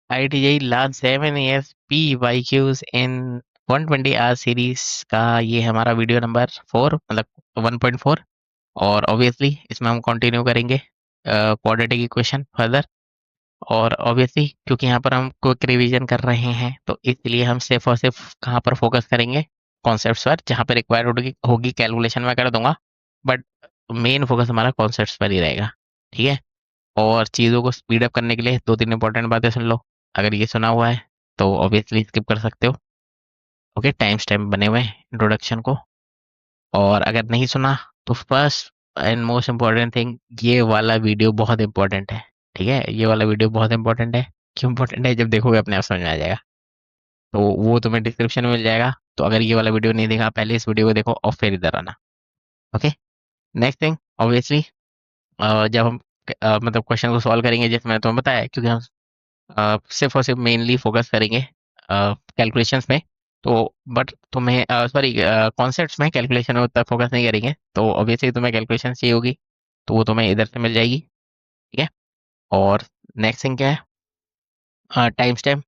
IITJEE last 7 years PYQs in 120 hour series का ये हमारा वीडियो नंबर 4 मतलब 1.4। और ऑब्वियसली इसमें हम कंटिन्यू करेंगे क्वाड्रेटिक इक्वेशन फर्दर। और ऑब्वियसली क्योंकि यहाँ पर हम क्विक रिवीजन कर रहे हैं तो इसलिए हम सिर्फ और सिर्फ कहाँ पर फोकस करेंगे, कॉन्सेप्ट्स पर। जहाँ पर रिक्वायर्ड होगी कैलकुलेशन में कर दूंगा, बट मेन फोकस हमारा कॉन्सेप्ट्स पर ही रहेगा। ठीक है। और चीज़ों को स्पीड अप करने के लिए दो तीन इंपॉर्टेंट बातें सुन लो। अगर ये सुना हुआ है तो ऑब्वियसली स्किप कर सकते हो। ओके, टाइम स्टैम्प बने हुए हैं इंट्रोडक्शन को। और अगर नहीं सुना तो first and most important thing, ये वाला वीडियो बहुत इंपॉर्टेंट है। ठीक है, ये वाला वीडियो बहुत इंपॉर्टेंट है। क्यों इंपॉर्टेंट है, जब देखोगे अपने आप समझ में आ जाएगा। तो वो तुम्हें डिस्क्रिप्शन में मिल जाएगा। तो अगर ये वाला वीडियो नहीं देखा, पहले इस वीडियो को देखो और फिर इधर आना। ओके। नेक्स्ट थिंग, ऑब्वियसली जब हम मतलब क्वेश्चन को सॉल्व करेंगे, जैसे मैंने तुम्हें बताया, क्योंकि हम सिर्फ और सिर्फ मेनली फोकस करेंगे कैलकुलेशंस में। तो बट तुम्हें सॉरी कॉन्सेप्ट्स में, कैलकुलेशन में उतना फोकस नहीं करेंगे। तो ऑब्वियसली तुम्हें कैलकुलेशन चाहिए होगी, तो वो तुम्हें इधर से मिल जाएगी। ठीक है। और नेक्स्ट थिंग क्या है, टाइम स्टैम्प।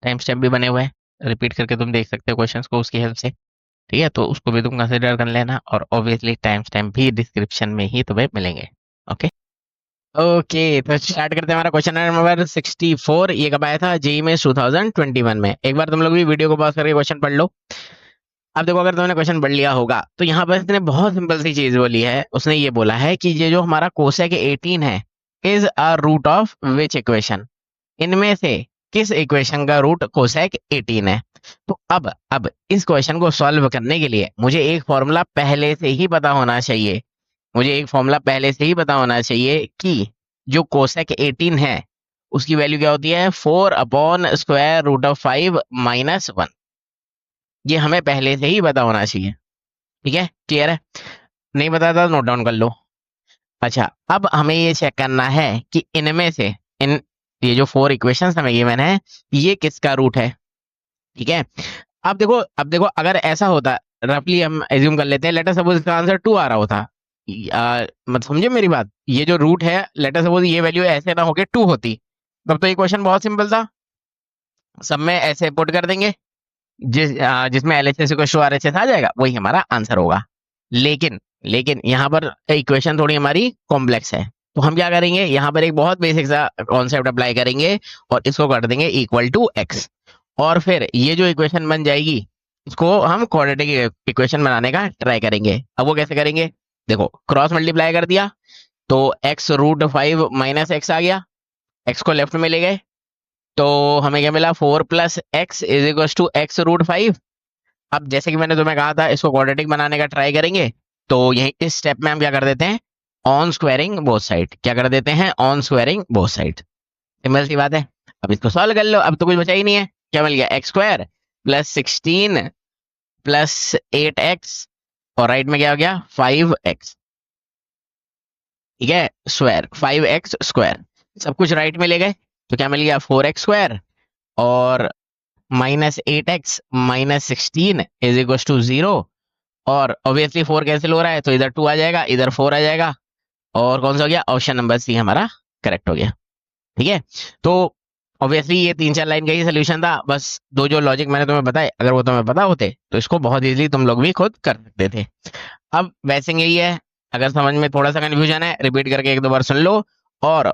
टाइम स्टैम्प भी बने हुए हैं, रिपीट करके तुम देख सकते हो क्वेश्चंस को उसकी हेल्प से। ठीक है, तो उसको भी तुम कंसिडर कर लेना। और ऑब्वियसली टाइम स्टैम्प भी डिस्क्रिप्शन में ही तुम्हें मिलेंगे। ओके। ओके, तो स्टार्ट करते हैं हमारा क्वेश्चन नंबर 64। ये कब आया था? जेई में 2021 में। एक बार तुम लोग भी वीडियो को पॉज करके क्वेश्चन पढ़ लो। अब देखो, अगर तुमने क्वेश्चन पढ़ लिया होगा तो यहाँ पर इसने बहुत सिंपल सी चीज बोली है। उसने ये बोला है कि ये जो हमारा कोसेक 18 है, is a root of which equation. इनमें से किस इक्वेशन का रूट कोसेक 18 है? तो अब इस क्वेश्चन को सॉल्व करने के लिए मुझे एक फॉर्मूला पहले से ही पता होना चाहिए। मुझे एक फॉर्मूला पहले से ही पता होना चाहिए कि जो कोसेक 18 है उसकी वैल्यू क्या होती है? 4/√5 - 1। ये हमें पहले से ही पता होना चाहिए। ठीक है, क्लियर है? नहीं पता था नोट डाउन कर लो। अच्छा, अब हमें ये चेक करना है कि इनमें से इन ये जो 4 इक्वेशंस हमें गिवन है, ये किसका रूट है। ठीक है। अब देखो अगर ऐसा होता, रफली हम एज्यूम कर लेते हैं, लेट अस सपोज इसका आंसर 2 आ रहा होता। मत समझे मेरी बात। ये जो रूट है, लेट अस सपोज ये वैल्यू ऐसे ना होके 2 होती, तब तो ये क्वेश्चन बहुत सिंपल था। सब में ऐसे पुट कर देंगे, जिसमें LHS को शो RHS आ जाएगा, वही हमारा आंसर होगा। लेकिन लेकिन यहाँ पर इक्वेशन थोड़ी हमारी कॉम्प्लेक्स है। तो हम क्या करेंगे, यहाँ पर एक बहुत बेसिक सा कॉन्सेप्ट अप्लाई करेंगे और इसको कर देंगे इक्वल टू x। और फिर ये जो इक्वेशन बन जाएगी, इसको हम क्वाड्रेटिक इक्वेशन बनाने का ट्राई करेंगे। अब वो कैसे करेंगे? देखो, क्रॉस मल्टीप्लाई कर दिया तो x√5 - x आ गया। x को लेफ्ट में ले गए तो हमें क्या मिला? 4 + x = x√5। अब जैसे कि मैंने तुम्हें कहा था, इसको क्वाड्रेटिक बनाने का ट्राई करेंगे। तो यही इस स्टेप में हम क्या कर देते हैं? On squaring both side. क्या कर देते हैं? On squaring both side. Simple सी बात है। अब इसको सॉल्व कर लो। अब तो कुछ बचा ही नहीं है। क्या मिल गया? x² + 16 + 8x, और राइट में क्या हो गया? 5x। ठीक है, स्क्वायर 5x²। सब कुछ राइट में ले गए तो क्या मिल गया? 4x², और -8x - 16 = 0। और ऑब्वियसली 4 कैंसिल हो रहा है तो इधर 2 आ जाएगा, इधर 4 आ जाएगा। और कौन सा हो गया? ऑप्शन नंबर सी हमारा करेक्ट हो गया। ठीक है। तो ऑब्वियसली ये 3-4 लाइन का ही सोल्यूशन था। बस दो जो लॉजिक मैंने तुम्हें बताए, अगर वो तुम्हें पता होते तो इसको बहुत इजीली तुम लोग भी खुद कर सकते थे। अब वैसे यही है। अगर समझ में थोड़ा सा कंफ्यूजन है, रिपीट करके 1-2 बार सुन लो। और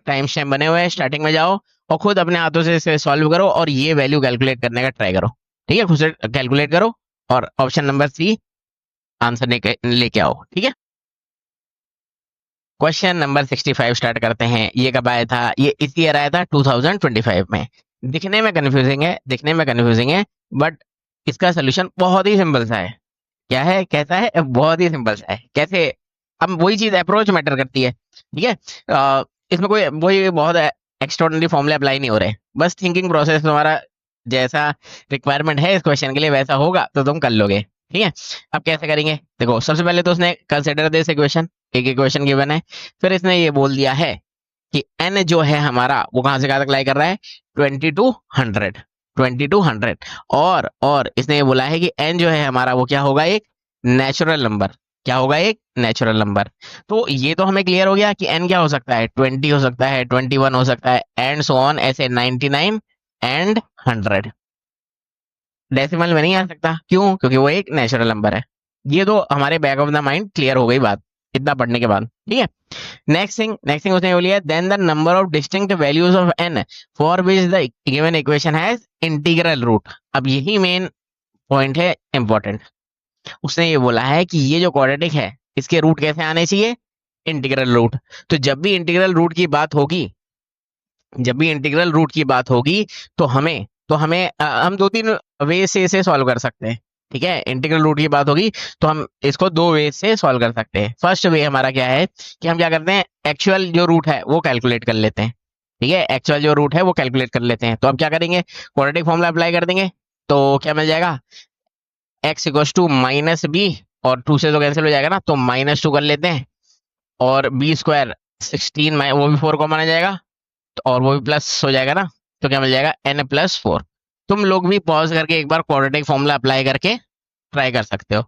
टाइम स्टैम्प बने हुए हैं, स्टार्टिंग में जाओ और खुद अपने हाथों से इसे सॉल्व करो और ये वैल्यू कैलकुलेट करने का ट्राई करो। ठीक है, खुद से कैलकुलेट करो और ऑप्शन नंबर सी आंसर लेके आओ। ठीक है। क्वेश्चन नंबर 65 स्टार्ट करते हैं। ये कब आया था? ये इस ईयर आया था 2025 में। दिखने में कंफ्यूजिंग है बट इसका सोल्यूशन बहुत ही सिंपल सा है। क्या है? कैसा है? बहुत ही सिंपल सा है। कैसे? अब वही चीज, अप्रोच मैटर करती है। ठीक है। इसमें कोई वही बहुत एक्स्ट्राऑर्डिनरी फॉर्मूले अप्लाई नहीं हो रहे। बस थिंकिंग प्रोसेस तुम्हारा जैसा रिक्वायरमेंट है इस क्वेश्चन के लिए वैसा होगा तो तुम कर लोगे। ठीक है। अब कैसे करेंगे? देखो, सबसे पहले तो उसने कंसिडर दिस इक्वेशन, एक इक्वेशन गिवन है। फिर इसने ये बोल दिया है कि n जो है हमारा, वो कहां से कहां तक लाई कर रहा है? 20 to 100। 20 to 100। और इसने ये बोला है कि n जो है हमारा, वो क्या होगा? एक नेचुरल नंबर। क्या होगा, एक नेचुरल नंबर। तो ये तो हमें क्लियर हो गया कि n क्या हो सकता है, 20 हो सकता है, 21 हो सकता है, एंड सो ऑन, ऐसे 99 एंड 100। डेसिमल में नहीं आ सकता, क्यों, क्योंकि वो एक नेचुरल नंबर है। ये तो हमारे back of the mind clear हो गई बात इतना पढ़ने के बाद, ठीक है। नेक्स्ट थिंग उसने बोली है, then the number of distinct values of n for which the given equation has integral root. अब यही मेन पॉइंट है इंपॉर्टेंट। उसने ये बोला है कि ये जो क्वाड्रेटिक है इसके रूट कैसे आने चाहिए, इंटीग्रल रूट। तो जब भी इंटीग्रल रूट की बात होगी, जब भी इंटीग्रल रूट की बात होगी, तो हमें हम दो तीन वे से इसे सॉल्व कर सकते हैं, ठीक है। इंटीग्रल रूट की बात होगी तो हम इसको दो वे से सॉल्व कर सकते हैं। फर्स्ट वे हमारा क्या है कि हम क्या करते हैं, एक्चुअल जो रूट है वो कैलकुलेट कर लेते हैं, ठीक है। एक्चुअल जो रूट है वो कैलकुलेट कर लेते हैं। तो अब क्या करेंगे, क्वाड्रेटिक फॉर्मूला अप्लाई कर देंगे। तो क्या मिल जाएगा, X equal to minus B, और टू से तो कैंसिल हो जाएगा ना, तो -2 कर लेते हैं, और बी स्क्वायर 16, वो भी 4 को माना जाएगा, तो और वो भी प्लस हो जाएगा ना, तो क्या मिल जाएगा, n+4। तुम लोग भी पॉज करके एक बार क्वाड्रेटिक फॉर्मूला अप्लाई करके ट्राई कर सकते हो,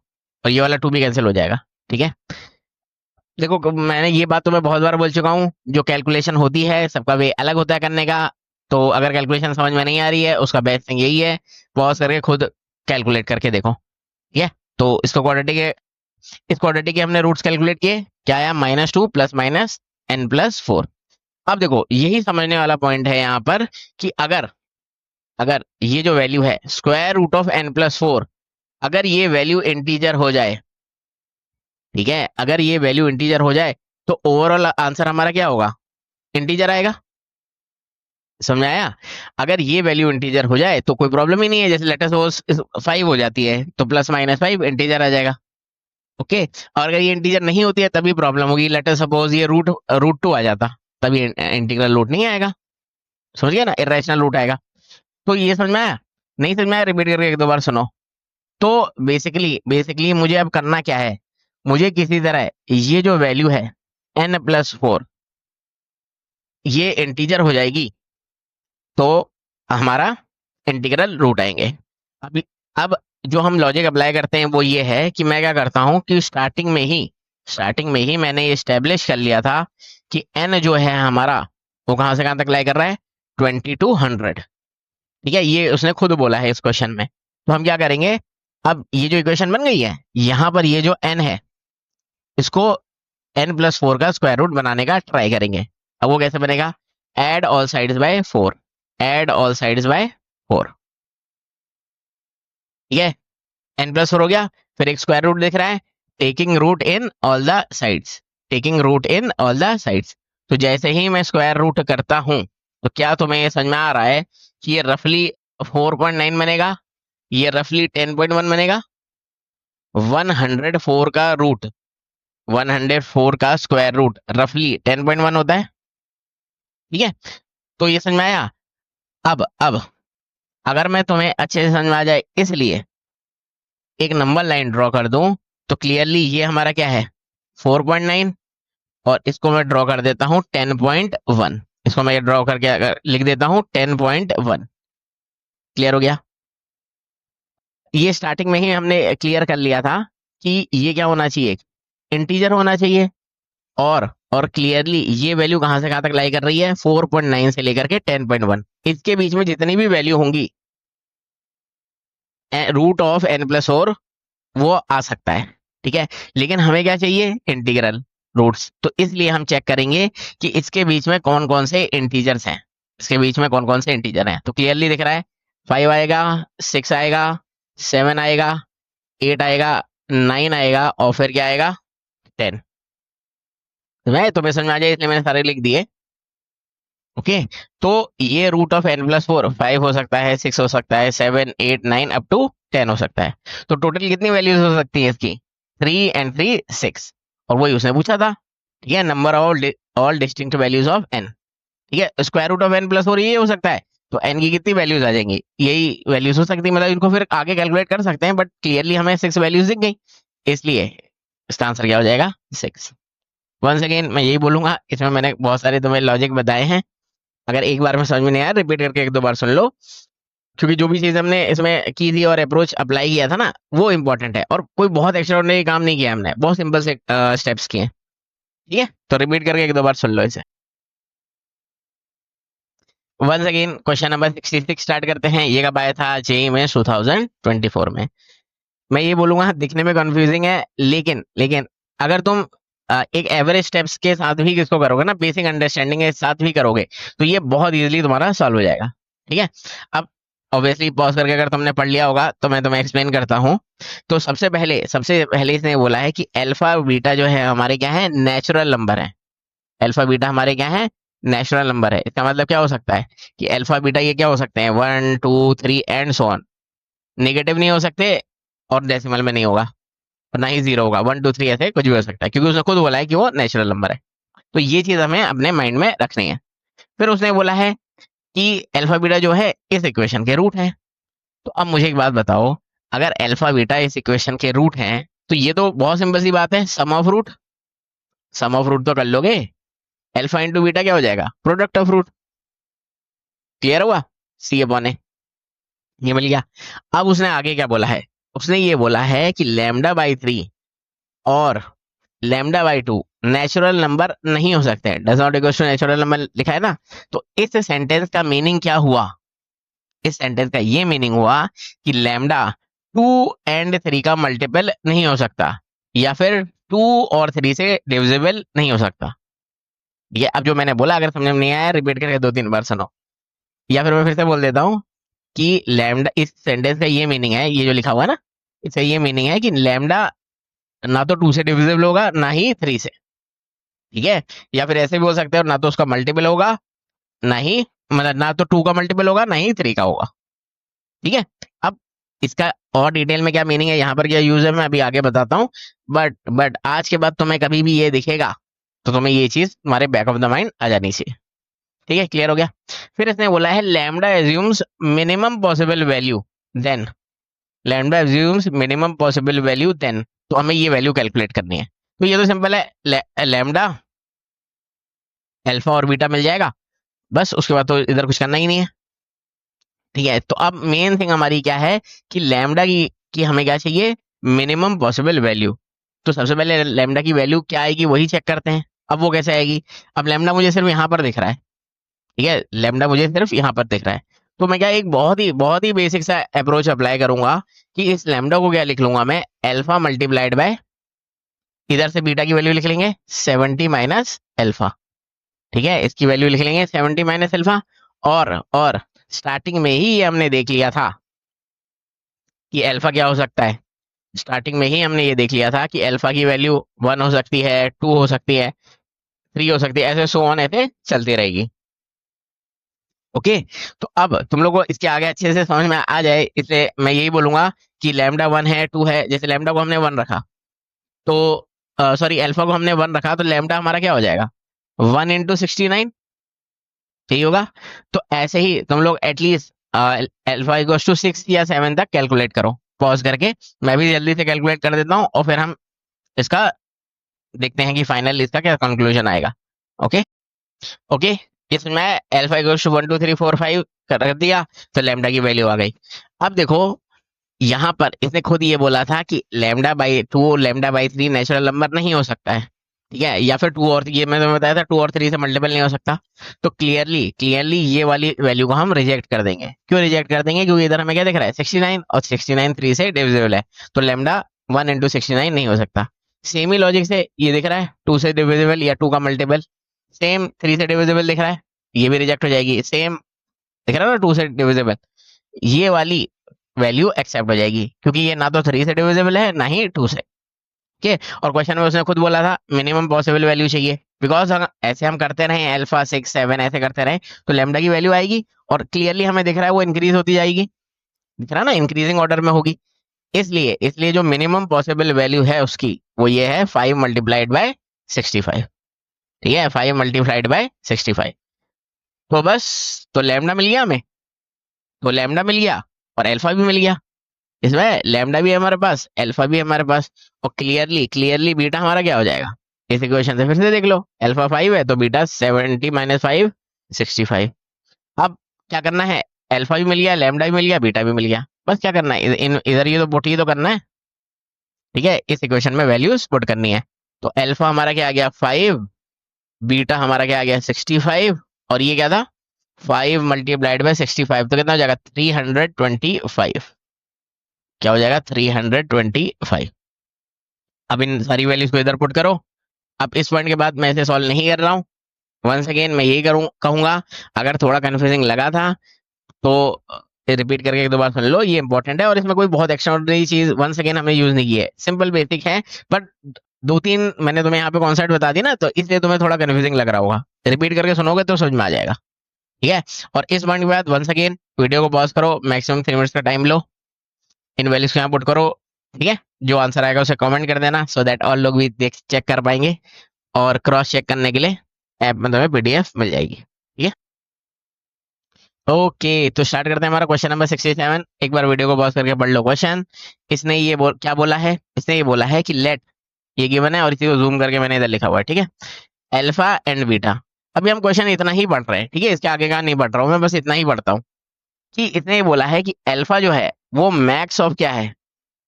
और ये वाला 2 भी कैंसिल हो जाएगा, ठीक है। देखो मैंने ये बात तो मैं बहुत बार बोल चुका हूँ, जो कैलकुलेशन होती है सबका वे अलग होता है करने का। तो अगर कैलकुलेशन समझ में नहीं आ रही है, उसका बेस्ट थिंग यही है, पॉज करके खुद कैलकुलेट करके देखो, ठीक है। तो इसको क्वाड्रेटिक, इस क्वाड्रेटिक के हमने रूट्स कैलकुलेट किए, क्या आया, -2 प्लस माइनस n+4। अब देखो यही समझने वाला पॉइंट है यहाँ पर कि अगर अगर ये जो वैल्यू है स्क्वायर रूट ऑफ n+4, अगर ये वैल्यू इंटीजर हो जाए, ठीक है, अगर ये वैल्यू इंटीजर हो जाए, तो ओवरऑल आंसर हमारा क्या होगा, इंटीजर आएगा। समझ में आया। अगर ये वैल्यू इंटीजर हो जाए तो कोई प्रॉब्लम ही नहीं है, जैसे लेटर सपोज 5 हो जाती है तो +-5 इंटीजर आ जाएगा, ओके। और अगर ये इंटीजर नहीं होती है तभी प्रॉब्लम होगी, लेटर सपोज ये रूट रूट 2 आ जाता, तभी इंटीग्रल रूट नहीं आएगा, समझ गया ना, इरेशनल रूट आएगा। तो ये समझ में आया, नहीं समझ में आया, रिपीट करके एक दो बार सुनो। तो बेसिकली मुझे अब करना क्या है, मुझे किसी तरह ये जो वैल्यू है n+4 ये इंटीजर हो जाएगी, तो हमारा इंटीग्रल रूट आएंगे। अभी अब जो हम लॉजिक अप्लाई करते हैं वो ये है कि मैं क्या करता हूं कि स्टार्टिंग में ही मैंने ये स्टेब्लिश कर लिया था कि n जो है हमारा वो कहां से कहां तक लाई कर रहा है, 20 to 100, ठीक है। ये उसने खुद बोला है इस क्वेश्चन में। तो हम क्या करेंगे, अब ये जो इक्वेशन बन गई है, यहाँ पर ये जो n है इसको n+4 का स्क्वायर रूट बनाने का ट्राई करेंगे। अब वो कैसे बनेगा, add all sides by 4, add all sides by 4, ठीक है। n+4 हो गया, फिर एक स्क्वायर रूट दिख रहा है, taking root in all the sides, taking root in all the sides. तो जैसे ही मैं स्क्वायर रूट करता हूं, तो क्या तुम्हें ये समझ में आ रहा है कि ये रफली 4.9 बनेगा, ये रफली 10.1 बनेगा। 104 का रूट, 104 का स्क्वायर रूट रफली 10.1 होता है, ठीक है। तो ये समझ में आया। अब अगर मैं तुम्हें अच्छे से समझ में आ जाए इसलिए एक नंबर लाइन ड्रॉ कर दूं, तो क्लियरली ये हमारा क्या है, 4.9, और इसको मैं ड्रॉ कर देता हूं 10.1, इसको मैं ड्रॉ करके अगर लिख देता हूं 10.1, क्लियर हो गया। ये स्टार्टिंग में ही हमने क्लियर कर लिया था कि ये क्या होना चाहिए, इंटीजर होना चाहिए। और क्लियरली ये वैल्यू कहां से कहां तक लाई कर रही है, 4.9 से लेकर के 10.1, इसके बीच में जितनी भी वैल्यू होंगी रूट ऑफ n+4 वो आ सकता है, ठीक है। लेकिन हमें क्या चाहिए, इंटीग्रल रूट्स। तो इसलिए हम चेक करेंगे कि इसके बीच में कौन कौन से इंटीजर्स हैं, इसके बीच में कौन कौन से इंटीजर हैं। तो क्लियरली दिख रहा है 5 आएगा, 6 आएगा, 7 आएगा, 8 आएगा, 9 आएगा, और फिर क्या आएगा, 10। मैं तुम्हें समझ में आ जाए इसलिए मैंने सारे लिख दिए, ओके। तो ये रूट ऑफ n+4 5 हो सकता है, 6 हो सकता है, 7, 8, 9 अप टू 10 हो सकता है। तो टोटल कितनी वैल्यूज हो सकती है इसकी, 3 and 3 6, और वही उसने पूछा था, ठीक है। Number of all distinct values of n, ठीक है। स्क्वायर रूट ऑफ n+4 ये हो सकता है, तो n की कितनी वैल्यूज आ जाएंगी, यही वैल्यूज हो सकती है, मतलब इनको फिर आगे कैलकुलेट कर सकते हैं, बट क्लियरली हमें 6 वैल्यूज दिख गई, इसलिए इसका आंसर क्या हो जाएगा, 6। वंस अगेन मैं यही बोलूंगा, इसमें मैंने बहुत सारे तुम्हें लॉजिक बताए हैं, अगर एक बार में समझ में नहीं आया रिपीट करके एक दो बार सुन लो। क्योंकि जो भी चीज हमने इसमें की थी और अप्रोच अप्लाई किया था ना, वो इंपॉर्टेंट है, और कोई बहुत एक्स्ट्राऑर्डिनरी काम नहीं किया हमने, बहुत सिंपल से स्टेप्स किए। ठीक है, तो रिपीट करके एक दो बार सुन लो इसे। Once again question number 66 start करते हैं। ये कब आया था? जेई में 2024 में। मैं ये बोलूंगा दिखने में कंफ्यूजिंग है, लेकिन लेकिन अगर तुम एक एवरेज स्टेप्स के साथ भी किसको करोगे ना, बेसिक अंडरस्टैंडिंग के साथ भी करोगे, तो ये बहुत इजीली तुम्हारा सॉल्व हो जाएगा। ठीक है, अब ऑब्वियसली पॉज करके अगर तुमने पढ़ लिया होगा तो मैं तुम्हें एक्सप्लेन करता हूँ। तो सबसे पहले इसने बोला है कि अल्फा बीटा जो है हमारे क्या है, नेचुरल नंबर है। अल्फा बीटा हमारे क्या है, नेचुरल नंबर है। इसका मतलब क्या हो सकता है कि अल्फा बीटा ये क्या हो सकते हैं, 1 2 3 एंड सो ऑन। नेगेटिव नहीं हो सकते, और डेसिमल में नहीं होगा, और ना ही जीरो होगा। 1 2 3 ऐसे कुछ भी हो सकता है, क्योंकि उसने खुद बोला है कि वो नेचुरल नंबर है। तो ये चीज हमें अपने माइंड में रखनी है। फिर उसने बोला है कि अल्फा बीटा जो है इस इक्वेशन के रूट है। तो अब मुझे एक बात बताओ, अगर अल्फा बीटा इस इक्वेशन के रूट हैं, तो ये तो बहुत सिंपल सी बात है, sum of root. Sum of root तो कर लोगे, अल्फा इंटू बीटा क्या हो जाएगा, प्रोडक्ट ऑफ रूट। क्लियर हुआ? सी अपॉन ए, ये मिल गया। अब उसने आगे क्या बोला है, उसने ये बोला है कि λ/3 और λ/2 नेचुरल नंबर नहीं हो सकते, does not equal to natural number लिखा है ना। तो इस सेंटेंस का मीनिंग क्या हुआ, इस सेंटेंस का ये मीनिंग हुआ कि लैम्डा 2 और 3 का मल्टीपल नहीं हो सकता, या फिर 2 और 3 से डिविजिबल नहीं हो सकता। ये अब जो मैंने बोला, अगर समझ में नहीं आया रिपीट करके 2 3 बार सुनो, या फिर मैं फिर से बोल देता हूँ कि लैम्डा, इस सेंटेंस का ये मीनिंग है, ये जो लिखा हुआ है ना, इसका ये मीनिंग है कि लैम्डा ना तो 2 से डिविजिबल होगा ना ही 3 से। ठीक है, या फिर ऐसे भी हो सकते हैं, ना तो उसका मल्टीपल होगा ना ही, मतलब ना तो 2 का मल्टीपल होगा ना ही 3 का होगा। ठीक है, अब इसका और डिटेल में क्या मीनिंग है, यहाँ पर क्या यूज है, मैं अभी आगे बताता हूँ। बट आज के बाद तुम्हें कभी भी ये दिखेगा तो तुम्हें ये चीज तुम्हारे बैक ऑफ द माइंड आ जानी चाहिए। ठीक है, क्लियर हो गया। फिर इसने बोला है lambda assumes minimum possible value then, lambda assumes minimum possible value then, तो हमें ये वैल्यू कैलकुलेट करनी है। तो ये तो सिंपल है, लैम्डा अल्फा और बीटा मिल जाएगा, बस उसके बाद तो इधर कुछ करना ही नहीं है। ठीक है, तो अब मेन थिंग हमारी क्या है कि लैम्डा की हमें क्या चाहिए, मिनिमम पॉसिबल वैल्यू। तो सबसे पहले लैम्डा की वैल्यू क्या आएगी वही चेक करते हैं। अब वो कैसे आएगी, अब लैम्डा मुझे सिर्फ यहाँ पर दिख रहा है। ठीक है, लैम्डा मुझे सिर्फ यहाँ पर दिख रहा है, तो मैं क्या एक बहुत ही बेसिक सा अप्रोच अप्लाई करूंगा कि इस लैम्डा को क्या लिख लूंगा मैं, अल्फा मल्टीप्लाइड बाय, इधर से बीटा की वैल्यू लिख लेंगे 70 माइनस अल्फा। ठीक है, इसकी वैल्यू लिख लेंगे 70 माइनस अल्फा। और स्टार्टिंग में ही ये हमने देख लिया था कि अल्फा क्या हो सकता है, स्टार्टिंग में ही हमने ये देख लिया था कि अल्फा की वैल्यू 1 हो सकती है, 2 हो सकती है, 3 हो सकती है, ऐसे सो ऑन ऐसे चलती रहेगी। ओके, तो अब तुम लोग को इसके आगे अच्छे से समझ में आ जाए, इसलिए मैं यही बोलूंगा कि लैम्डा 1 है, 2 है। जैसे लैम्डा को हमने 1 रखा, तो सॉरी अल्फा को हमने 1 रखा, तो लैम्डा हमारा क्या हो जाएगा, 1 × 69, सही होगा। तो ऐसे ही तुम लोग एटलीस्ट अल्फा इक्वल्स टू 6 या 7 तक कैलकुलेट करो, पॉज करके। मैं भी जल्दी से कैलकुलेट कर देता हूँ, और फिर हम इसका देखते हैं कि फाइनल इसका क्या कंक्लूजन आएगा। ओके ओके, इसमें अल्फा इक्वल्स टू 1 2 3 4 5 कर दिया, तो लैम्डा की वैल्यू आ गई। अब देखो, यहाँ पर इसने खुद ये बोला था कि λ/2 λ/3 नेचुरल नंबर नहीं हो सकता है। ठीक है, या फिर 2 और, ये मैंने बताया था 2 और 3 से मल्टीपल नहीं हो सकता। तो क्लियरली क्लियरली ये वाली वैल्यू को हम रिजेक्ट कर देंगे। क्यों रिजेक्ट कर देंगे, क्योंकि इधर हमें क्या दिख रहा है 69, और 69 3 से डिविजिबल है, तो लैम्डा 1 × 69 नहीं हो सकता। सेम ही लॉजिक से ये दिख रहा है 2 से डिविजिबल या 2 का मल्टीपल, सेम 3 से डिविजिबल दिख रहा है, ये भी रिजेक्ट हो जाएगी। सेम दिख रहा है ना 2 से डिविजिबल, ये वाली वैल्यू एक्सेप्ट हो जाएगी, क्योंकि ये ना तो 3 से डिविजिबल है ना ही 2 से। ठीक है, और क्वेश्चन में उसने खुद बोला था मिनिमम पॉसिबल वैल्यू चाहिए, बिकॉज ऐसे हम करते रहे अल्फा 6 7 ऐसे करते रहे, तो लैम्डा की वैल्यू आएगी, और क्लियरली हमें दिख रहा है वो इंक्रीज होती जाएगी, दिख रहा है ना, इंक्रीजिंग ऑर्डर में होगी। इसलिए इसलिए जो मिनिमम पॉसिबल वैल्यू है उसकी, वो ये है 5 मल्टीप्लाइड बाय 65। ठीक है, 5 मल्टीप्लाइड बाय 65। तो बस, तो लैम्डा मिल गया हमें, तो लैम्डा मिल गया और अल्फा भी मिल गया। इसमें लैम्डा भी है हमारे पास, अल्फा भी है हमारे पास, और क्लियरली क्लियरली बीटा हमारा क्या हो जाएगा, इस इक्वेशन से फिर से देख लो, अल्फा 5 है तो बीटा 70 माइनस 5 65। अब क्या करना है, अल्फा भी मिल गया, लैम्डा भी मिल गया, बीटा भी मिल गया। बस क्या करना है, इधर ये तो पुट ही तो करना है, ठीक है। इस इक्वेशन में वैल्यूज पुट करनी है। तो अल्फा हमारा क्या आ गया 5, बीटा हमारा क्या आ गया 65, और ये क्या था 5 मल्टीप्लाइड बाय 65, तो कितना हो जाएगा 325। क्या हो जाएगा 325। अब इन सारी वैल्यूज को इधर पुट करो। अब इस पॉइंट के बाद मैं इसे सॉल्व नहीं कर रहा हूँ। वंस अगेन मैं यही करूँ कहूंगा, अगर थोड़ा कंफ्यूजिंग लगा था तो रिपीट करके एक दो बार सुन लो, ये इंपॉर्टेंट है। और इसमें कोई बहुत एक्स्ट्राऑर्डिनरी चीज वंस अगेन हमने यूज नहीं की है, सिंपल बेसिक है। बट दो तीन मैंने तुम्हें यहाँ पे कॉन्सेप्ट बता दी ना, तो इसलिए तुम्हें थोड़ा कंफ्यूजिंग लग रहा होगा। रिपीट करके सुनोगे तो समझ में आ जाएगा, ठीक है। और इस पॉइंट के बाद वंस अगेन वीडियो को पॉज करो, मैक्सिमम 3 मिनट्स का टाइम लो, इन वैल्यूज को यहाँ पुट करो, ठीक है। जो आंसर आएगा उसे कमेंट कर देना, सो दैट और लोग भी देख चेक कर पाएंगे। और क्रॉस चेक करने के लिए ऐप में तुम्हें पीडीएफ मिल जाएगी, ठीक है। ओके, तो स्टार्ट करते हैं हमारा क्वेश्चन नंबर 67। एक बार वीडियो को पॉज करके पढ़ लो क्वेश्चन। इसने ये क्या बोला है, इसने ये बोला है कि लेट, ये गिवन है और इसी को जूम करके मैंने इधर लिखा हुआ है, ठीक है, अल्फा एंड बीटा। अभी हम क्वेश्चन इतना ही पढ़ रहे हैं, ठीक है, इसके आगे का नहीं पढ़ रहा हूँ मैं, बस इतना ही पढ़ता हूँ कि इसने ये बोला है कि अल्फा जो है वो मैक्स ऑफ क्या है,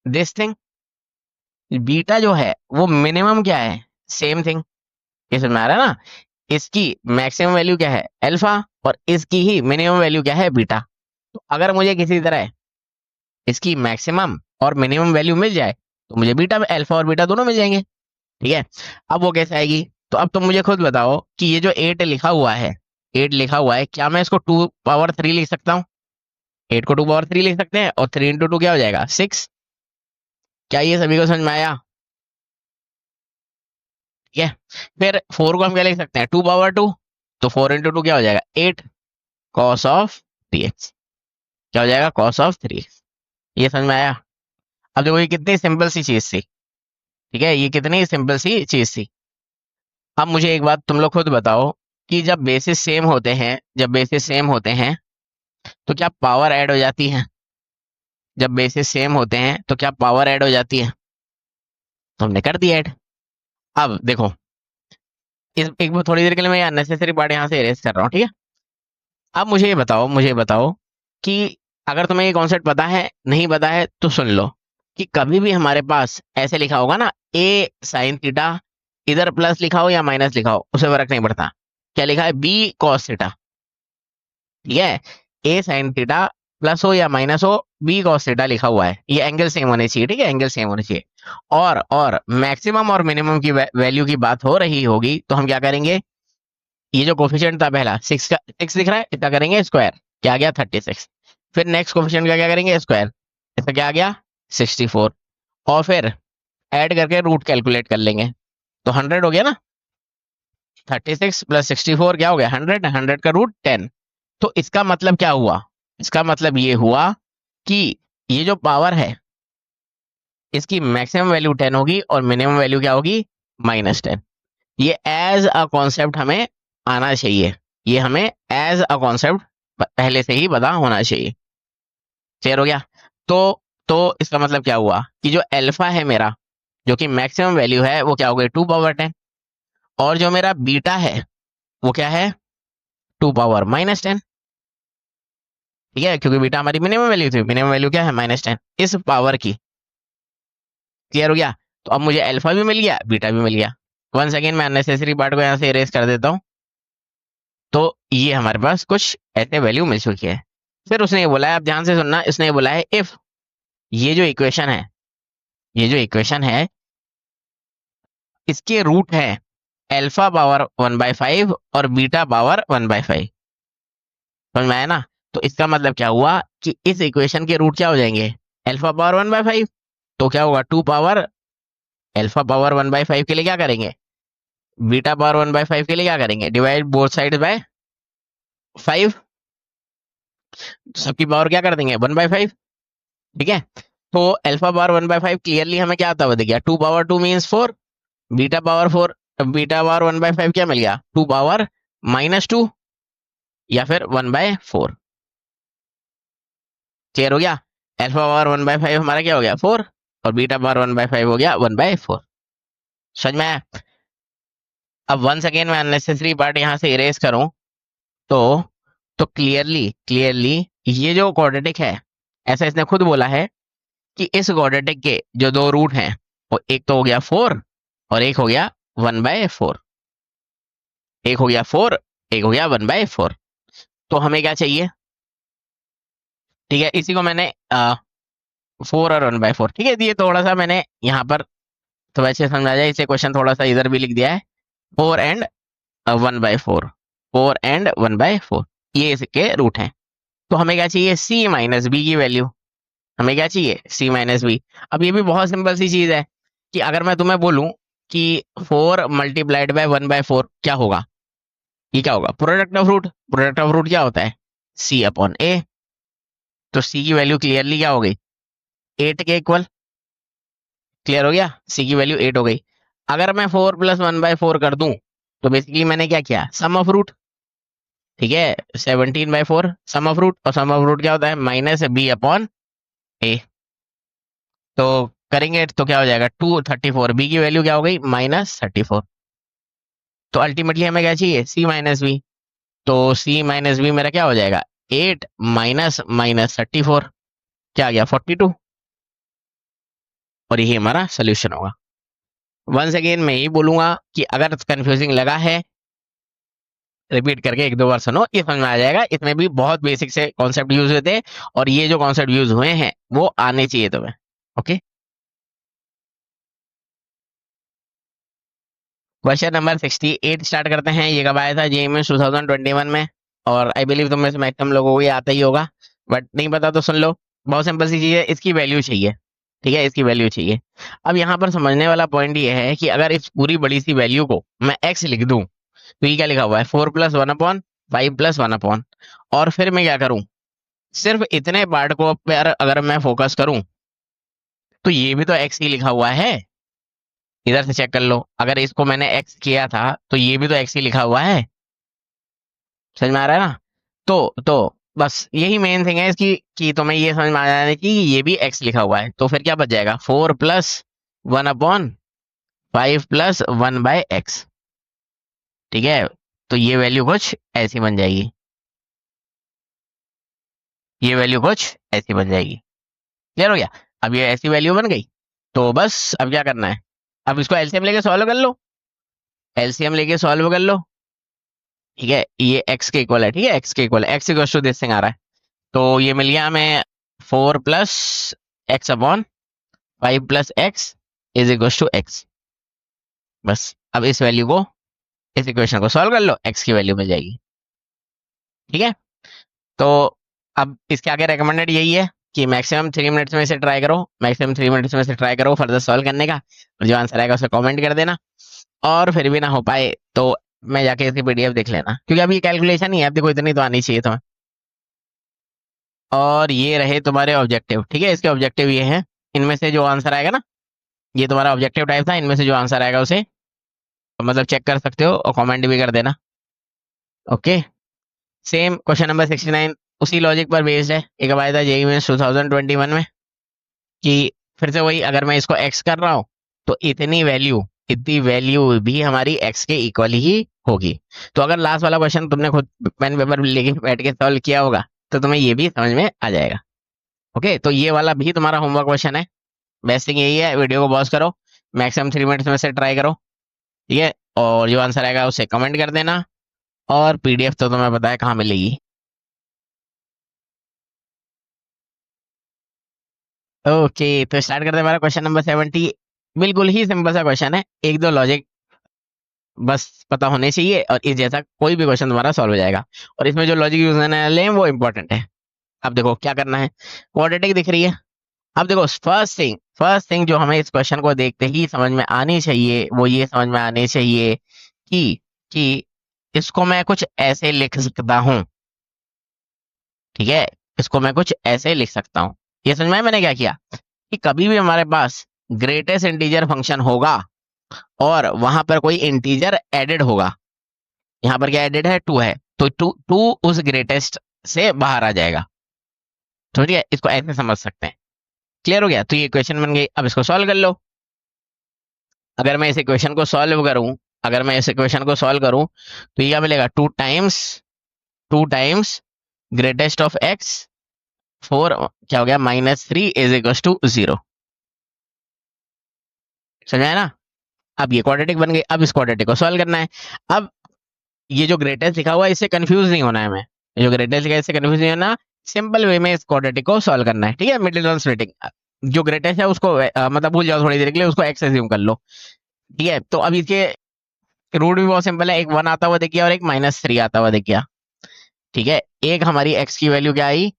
दिस थिंग, बीटा जो है वो मिनिमम क्या है, सेम थिंग। ये समझ में आ रहा है ना, इसकी मैक्सिमम वैल्यू क्या है अल्फा, और इसकी ही मिनिमम वैल्यू क्या है बीटा। तो अगर मुझे किसी तरह इसकी मैक्सिमम और मिनिमम वैल्यू मिल जाए तो मुझे बीटा में अल्फा और बीटा दोनों मिल जाएंगे, ठीक है। अब वो कैसे आएगी, तो अब तुम मुझे खुद बताओ कि ये जो 8 लिखा हुआ है, 8 लिखा हुआ है, क्या मैं इसको 2 पावर 3 लिख सकता हूँ। 8 को 2 पावर 3 लिख सकते हैं, और 3 × 2 क्या हो जाएगा 6। क्या ये सभी को समझ में आया, ठीक है। फिर 4 को हम क्या लिख सकते हैं 2 पावर 2, तो 4 × 2 क्या हो जाएगा 8 कॉस ऑफ 3x। क्या हो जाएगा कॉस ऑफ 3x। ये समझ में आया। अब देखो ये कितनी सिंपल सी चीज थी, ठीक है, ये कितनी सिंपल सी चीज थी। अब मुझे एक बात तुम लोग खुद बताओ कि जब बेसिस सेम होते हैं, जब बेसिस सेम होते हैं तो क्या पावर ऐड हो जाती है। जब बेसिस सेम होते हैं तो क्या पावर ऐड हो जाती है, तो हमने कर दी ऐड। अब देखो इस एक बार थोड़ी देर के लिए मैं अननेसेसरी पार्ट यहाँ से इरेज कर रहा हूँ, ठीक है। अब मुझे ये बताओ कि अगर तुम्हें ये कॉन्सेप्ट पता है, नहीं पता है तो सुन लो, कि कभी भी हमारे पास ऐसे लिखा होगा ना ए साइन थीटा, इधर प्लस लिखा हो या माइनस लिखा हो उसे फर्क नहीं पड़ता, क्या लिखा है बी कॉस थीटा, ठीक है। ए साइन थीटा प्लस हो या माइनस हो, बी कॉस थीटा लिखा हुआ है, ये एंगल सेम होने चाहिए, ठीक है, एंगल सेम होने चाहिए। और मैक्सिमम और मिनिमम की वैल्यू की बात हो रही होगी तो हम क्या करेंगे, ये जो कोफिशिएंट था पहला 6 का 6 दिख रहा है, इसका करेंगे स्क्वायर, क्या आ गया 36। फिर नेक्स्ट कोफिशिएंट का क्या करेंगे स्क्वायर, इसका क्या आ गया 64, और फिर ऐड करके रूट कैलकुलेट कर लेंगे, तो 100 हो गया ना। 36 + 64 क्या हो गया 100, 100 का रूट 10। तो इसका मतलब क्या हुआ, इसका मतलब ये हुआ कि ये जो पावर है इसकी मैक्सिमम वैल्यू 10 होगी और मिनिमम वैल्यू क्या होगी -10। ये एज अ कॉन्सेप्ट हमें आना चाहिए, ये हमें एज अ कॉन्सेप्ट पहले से ही पता होना चाहिए। क्लियर हो गया। तो तो इसका मतलब क्या हुआ कि जो अल्फा है मेरा, जो कि मैक्सिमम वैल्यू है वो क्या हो गई 2 पावर 10, और जो मेरा बीटा है वो क्या है 2 पावर -10, ठीक है, क्योंकि बीटा हमारी मिनिमम वैल्यू थी, मिनिमम वैल्यू क्या है -10 इस पावर की। क्लियर हो गया। तो अब मुझे अल्फा भी मिल गया, बीटा भी मिल गया। वंस अगेन मैं अननेसेसरी पार्ट को यहाँ से इरेज कर देता हूँ। तो ये हमारे पास कुछ ऐसे वैल्यू मिल चुकी है। फिर उसने ये बोला है, आप ध्यान से सुनना, इसने ये बोला है इफ ये जो इक्वेशन है, ये जो इक्वेशन है इसके रूट है अल्फा पावर 1/5 और बीटा पावर 1/5। समझ में आया ना। तो इसका मतलब क्या हुआ कि इस इक्वेशन के रूट क्या हो जाएंगे अल्फा पावर 1/5, तो क्या होगा 2 पावर अल्फा पावर 1/5 के लिए क्या करेंगे, बीटा पावर 1/5 के लिए क्या करेंगे, डिवाइड बोथ साइड बाय 5, सबकी पावर क्या कर देंगे 1/5, ठीक है। तो अल्फा पावर 1/5 क्लियरली हमें क्या आता हुआ दिख गया 2 power 2 means 4, beta power 4, beta power 1/5 क्या मिल गया 2 पावर -2 या फिर 1/4। क्लियर हो गया। अल्फा पावर 1/5 हमारा क्या हो गया 4, और बीटा पावर 1/5 हो गया 1/4। समझ में आया। अब वंस अगेन मैं अननेसेसरी पार्ट यहाँ से इरेज करूं तो क्लियरली क्लियरली ये जो क्वाड्रेटिक है, ऐसा इसने खुद बोला है कि इस क्वाड्रेटिक के जो दो रूट हैं, वो एक तो हो गया 4 और एक हो गया 1/4। एक हो गया 4, एक हो गया 1/4। तो हमें क्या चाहिए? ठीक है, इसी को मैंने 4 और 1/4, ठीक है, ये थोड़ा सा मैंने यहाँ पर तो वैसे समझा जाए, इसे क्वेश्चन थोड़ा सा इधर भी लिख दिया है। 4 एंड 1/4, 4 एंड 1/4, ये इसके रूट हैं। तो हमें क्या चाहिए? सी माइनस बी की वैल्यू। हमें क्या चाहिए? सी माइनस बी। अब ये भी बहुत सिंपल सी चीज है कि अगर मैं तुम्हें बोलूं कि 4 मल्टीप्लाइड बाय 1/4 क्या होगा? ये क्या होगा? Product of root. Product of root क्या होता है? C upon A. तो सी की वैल्यू क्लियरली क्या हो गई? 8 के इक्वल। क्लियर हो गया? सी की वैल्यू 8 हो गई। अगर मैं 4 प्लस 1/4 कर दूं तो बेसिकली मैंने क्या किया? सम ऑफ रूट। ठीक है, 17/4 सम ऑफ रूट, और सम ऑफ रूट क्या होता है? Minus B upon A. तो करेंगे तो क्या हो जाएगा? 234। बी की वैल्यू क्या हो गई? -34। तो अल्टीमेटली हमें क्या चाहिए? सी माइनस बी। तो सी माइनस बी मेरा क्या हो जाएगा? 8 माइनस -34, क्या आ गया? 42। और यही हमारा सोल्यूशन होगा। वंस अगेन मैं यही बोलूंगा कि अगर कंफ्यूजिंग लगा है, रिपीट करके एक दो बार सुनो, ये समझ में आ जाएगा। इसमें भी बहुत बेसिक से कॉन्सेप्ट यूज होते हैं, और ये जो कॉन्सेप्ट यूज हुए हैं वो आने चाहिए तुम्हें। ओके, क्वेश्चन नंबर 68 स्टार्ट करते हैं। ये कब आया था? जेईई में 2021 में। और आई बिलीव तुम में से मैक्सिमम लोगों को ये आता ही होगा, बट नहीं पता तो सुन लो। बहुत सिंपल सी चीज है, इसकी वैल्यू चाहिए। ठीक है, इसकी वैल्यू चाहिए। अब यहाँ पर समझने वाला पॉइंट ये है कि अगर इस पूरी बड़ी सी वैल्यू को मैं एक्स लिख दूं, तो ये क्या लिखा हुआ है? 4+1/5+1। और फिर मैं क्या करूं? सिर्फ इतने पार्ट को पर अगर मैं फोकस करूं, तो ये भी तो एक्स ही लिखा हुआ है। इधर से चेक कर लो, अगर इसको मैंने एक्स किया था तो ये भी तो एक्स ही लिखा हुआ है। समझ में आ रहा है ना? तो बस यही मेन थिंग है इसकी, कि तुम्हें ये समझ में आ जाना कि ये भी एक्स लिखा हुआ है। तो फिर क्या बच जाएगा? 4+1/5+1/x। ठीक है, तो ये वैल्यू कुछ ऐसी बन जाएगी। ये वैल्यू कुछ ऐसी बन जाएगी। क्लियर हो गया? अब ये ऐसी वैल्यू बन गई, तो बस अब क्या करना है? अब इसको एलसीएम लेके सॉल्व कर लो। एलसीएम लेके सॉल्व कर लो। ठीक है, ये एक्स के इक्वल है। ठीक है, एक्स के इक्वल है, x equal to this thing आ रहा है। तो ये मिल गया हमें 4+x/5+x is equal to x. बस अब इस वैल्यू को, इस इक्वेशन को सॉल्व कर लो, एक्स की वैल्यू मिल जाएगी। ठीक है, तो अब इसके आगे रेकमेंडेड यही है कि मैक्सिमम 3 मिनट्स में इसे ट्राई करो। मैक्सिमम 3 मिनट्स में इसे ट्राई करो फर्दर सॉल्व करने का, और जो आंसर आएगा उसे कमेंट कर देना। और फिर भी ना हो पाए तो मैं जाके इसकी पीडीएफ देख लेना, क्योंकि अभी कैलकुलेशन ही है। अब देखो, इतनी तो आनी चाहिए तुम्हें। और ये रहे तुम्हारे ऑब्जेक्टिव। ठीक है, इसके ऑब्जेक्टिव ये हैं, इनमें से जो आंसर आएगा ना, ये तुम्हारा ऑब्जेक्टिव टाइप था, इनमें से जो आंसर आएगा उसे मतलब चेक कर सकते हो और कमेंट भी कर देना। ओके, सेम क्वेश्चन नंबर 69 उसी लॉजिक पर बेस्ड है। एक आया था जेईई में 2021 में, कि फिर से वही, अगर मैं इसको एक्स कर रहा हूँ तो इतनी वैल्यू भी हमारी एक्स के इक्वल ही होगी। तो अगर लास्ट वाला क्वेश्चन तुमने खुद पेन पेपर लेके बैठ के सॉल्व किया होगा, तो तुम्हें ये भी समझ में आ जाएगा। ओके, तो ये वाला भी तुम्हारा होमवर्क क्वेश्चन है। बेस्ट थिंग यही है, वीडियो को पॉज करो, मैक्सिमम 3 मिनट्स में से ट्राई करो। ठीक है, और जो आंसर आएगा उसे कमेंट कर देना। और पीडीएफ तो तुम्हें पता है कहाँ मिलेगी। ओके, तो स्टार्ट करते हैं हमारा क्वेश्चन नंबर 70। बिल्कुल ही सिंपल सा क्वेश्चन है, एक दो लॉजिक बस पता होने चाहिए, और इस जैसा कोई भी क्वेश्चन तुम्हारा सॉल्व हो जाएगा। और इसमें जो लॉजिक यूज करने वाले हैं वो इंपॉर्टेंट है। अब देखो क्या करना है, क्वाड्रेटिक दिख रही है। अब देखो, फर्स्ट थिंग जो हमें इस क्वेश्चन को देखते ही समझ में आनी चाहिए, वो ये समझ में आनी चाहिए कि इसको मैं कुछ ऐसे लिख सकता हूँ। ठीक है, इसको मैं कुछ ऐसे लिख सकता हूँ। ये समझ में आया मैंने क्या किया? कि कभी भी हमारे पास ग्रेटेस्ट इंटीजर फंक्शन होगा और वहां पर कोई इंटीजर एडेड होगा। यहाँ पर क्या एडेड है? 2 है, तो टू टू उस ग्रेटेस्ट से बाहर आ जाएगा। समझिए, इसको ऐसे समझ सकते हैं। क्लियर हो गया? तो ये इक्वेशन बन गई। अब इसको सॉल्व कर लो। अगर मैं इस इक्वेशन को सॉल्व करूं, अगर मैं इस इक्वेशन को सॉल्व करूं, तो ये क्या मिलेगा? 2 टाइम्स ग्रेटेस्ट ऑफ एक्स 4 क्या हो गया, -3 इज इक्वल टू 0। समझ आया ना? अब ये क्वाड्रेटिक बन गई, अब इस क्वाड्रेटिक को सॉल्व करना है। अब ये जो ग्रेटेस्ट लिखा हुआ है इससे कंफ्यूज नहीं होना है हमें, ये जो ग्रेटेस्ट लिखा है इससे कंफ्यूज नहीं होना। सिंपल वे में इस क्वाड्रेटिक को सॉल्व करना है, ठीक है। मिडिल टर्म स्प्लिटिंग, जो ग्रेटेस्ट है उसको मतलब भूल जाओ थोड़ी देर के लिए, उसको एक्स एज्यूम कर लो, ठीक है। तो अब इसके रूट भी बहुत सिंपल है, एक 1 आता हुआ दिख गया और एक -3 आता हुआ दिख गया, ठीक है। एक हमारी एक्स की वैल्यू क्या आई,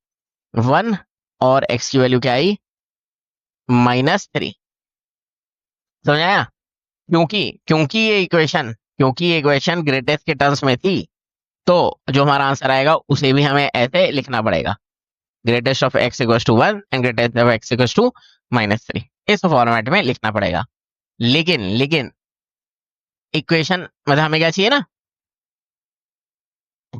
1, और एक्स की वैल्यू क्या आई, -3। समझ आया? क्योंकि क्योंकि ये इक्वेशन ग्रेटेस्ट के टर्म्स में थी, तो जो हमारा आंसर आएगा उसे भी हमें ऐसे लिखना पड़ेगा, greatest of X equals to 1 and greatest of X equals to -3, इस फॉर्मेट में लिखना पड़ेगा। लेकिन इक्वेशन मतलब हमें क्या चाहिए ना,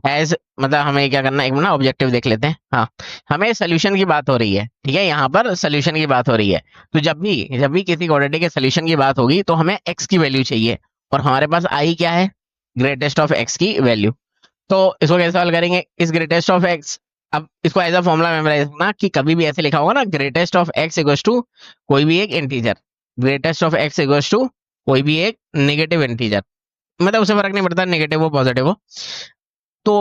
एज मतलब हमें क्या करना है, एक मिनट ऑब्जेक्टिव देख लेते हैं। हाँ, हमें सोल्यूशन की बात हो रही है, ठीक है, यहाँ पर सोल्यूशन की बात हो रही है। तो जब भी किसी क्वाड्रेटिक के सोल्यूशन की बात होगी तो हमें एक्स की वैल्यू चाहिए, और हमारे पास आई क्या है, ग्रेटेस्ट ऑफ एक्स की वैल्यू। तो इसको कैसे सॉल्व करेंगे, इस ग्रेटेस्ट ऑफ एक्स, अब इसको एज अ फॉर्मूला मेमोराइज करना कि कभी भी ऐसे लिखा होगा ना, greatest of X equals to कोई भी एक integer, greatest of X equals to कोई भी एक नेगेटिव इंटीजर, मतलब उसे फर्क नहीं पड़ता नेगेटिव हो पॉजिटिव हो। तो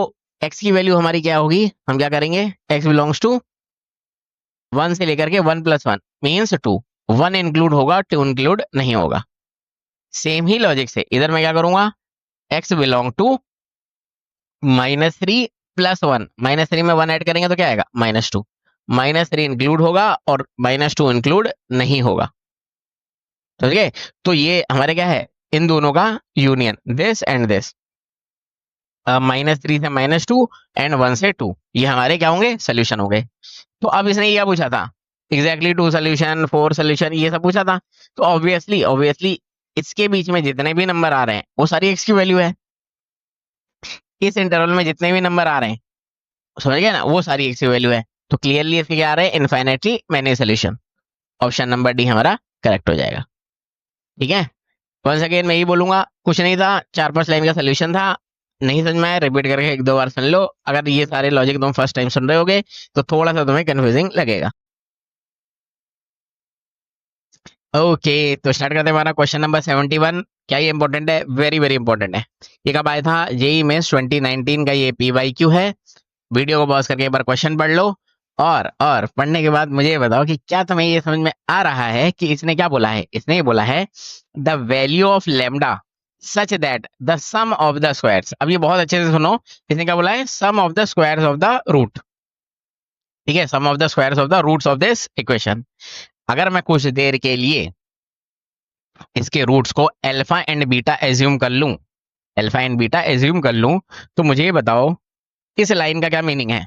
एक्स की वैल्यू हमारी क्या होगी, हम क्या करेंगे, एक्स बिलोंग्स टू 1 से लेकर के 1 + 1 मीन्स 2, 1 इंक्लूड होगा 2 इंक्लूड नहीं होगा। सेम ही लॉजिक से इधर मैं क्या करूंगा, एक्स बिलोंग टू -3 + 1, -3 में 1 ऐड करेंगे तो क्या आएगा, -2, -3 इंक्लूड होगा और -2 इंक्लूड नहीं होगा, समझ गए। तो ये हमारे क्या है, इन दोनों का यूनियन, दिस एंड दिस, -3 से -2 एंड 1 से 2, ये हमारे क्या होंगे, सोल्यूशन हो गए। तो अब इसने क्या पूछा था, एग्जैक्टली 2 सोल्यूशन 4 सोल्यूशन ये सब पूछा था। तो ऑब्वियसली इसके बीच में जितने भी नंबर आ रहे हैं वो सारी एक्स की वैल्यू है, इस इंटरवल में जितने भी नंबर आ रहे हैं, समझ गए ना, वो सारी एक्स की वैल्यू है। तो क्लियरली इसके क्या आ रहे हैं, infinitely many solution. Option number D हमारा करेक्ट हो जाएगा, ठीक है। वंस अगेन मैं ही बोलूंगा, कुछ नहीं था, 4-5 लाइन का सोल्यूशन था, नहीं समझ में आया रिपीट करके 1-2 बार सुन लो। अगर ये सारे लॉजिक तुम फर्स्ट टाइम सुन रहे होगे तो थोड़ा सा तुम्हें कंफ्यूजिंग लगेगा। ओके, तो स्टार्ट करते हैं हमारा क्वेश्चन नंबर 71। क्या ये इंपॉर्टेंट है, वेरी वेरी इंपॉर्टेंट है। ये कब आया था, जेई मेंस 2019 का ये पीवाईक्यू है। वीडियो को पॉज करके एक बार क्वेश्चन पढ़ लो, और पढ़ने के बाद मुझे ये बताओ कि क्या तुम्हें ये समझ में आ रहा है कि इसने क्या बोला है। इसने ये बोला है the value of lambda such that the sum of the squares. अब ये बहुत अच्छे से सुनो, इसने क्या बोला है, sum of the squares of the root, ठीक है, sum of the squares of the roots of this equation. अगर मैं कुछ देर के लिए इसके रूट्स को अल्फा एंड बीटा एज्यूम कर लूं, अल्फा एंड बीटा एज्यूम कर लूं, तो मुझे ये बताओ इस लाइन का क्या मीनिंग है,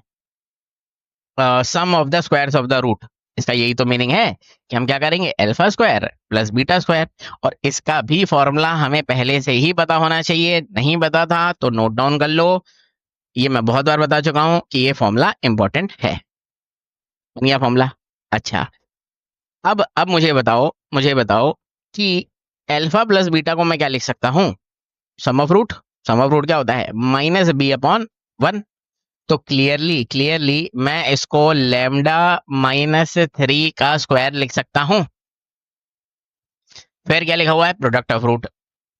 sum of the squares of the root. इसका यही तो मीनिंग है कि हम क्या करेंगे, alpha square plus beta square. और इसका भी फॉर्मूला हमें पहले से ही पता होना चाहिए, नहीं पता था तो नोट डाउन कर लो। ये मैं बहुत बार बता चुका हूं कि ये फॉर्मूला इंपॉर्टेंट है, बन गया फॉर्मूला। अच्छा, अब मुझे बताओ कि अल्फा प्लस बीटा को मैं क्या लिख सकता हूँ, sum of root. Sum of root क्या होता है, -b/1। तो क्लियरली मैं इसको लैम्डा -3 का स्क्वायर लिख सकता हूं। फिर क्या लिखा हुआ है, प्रोडक्ट ऑफ रूट।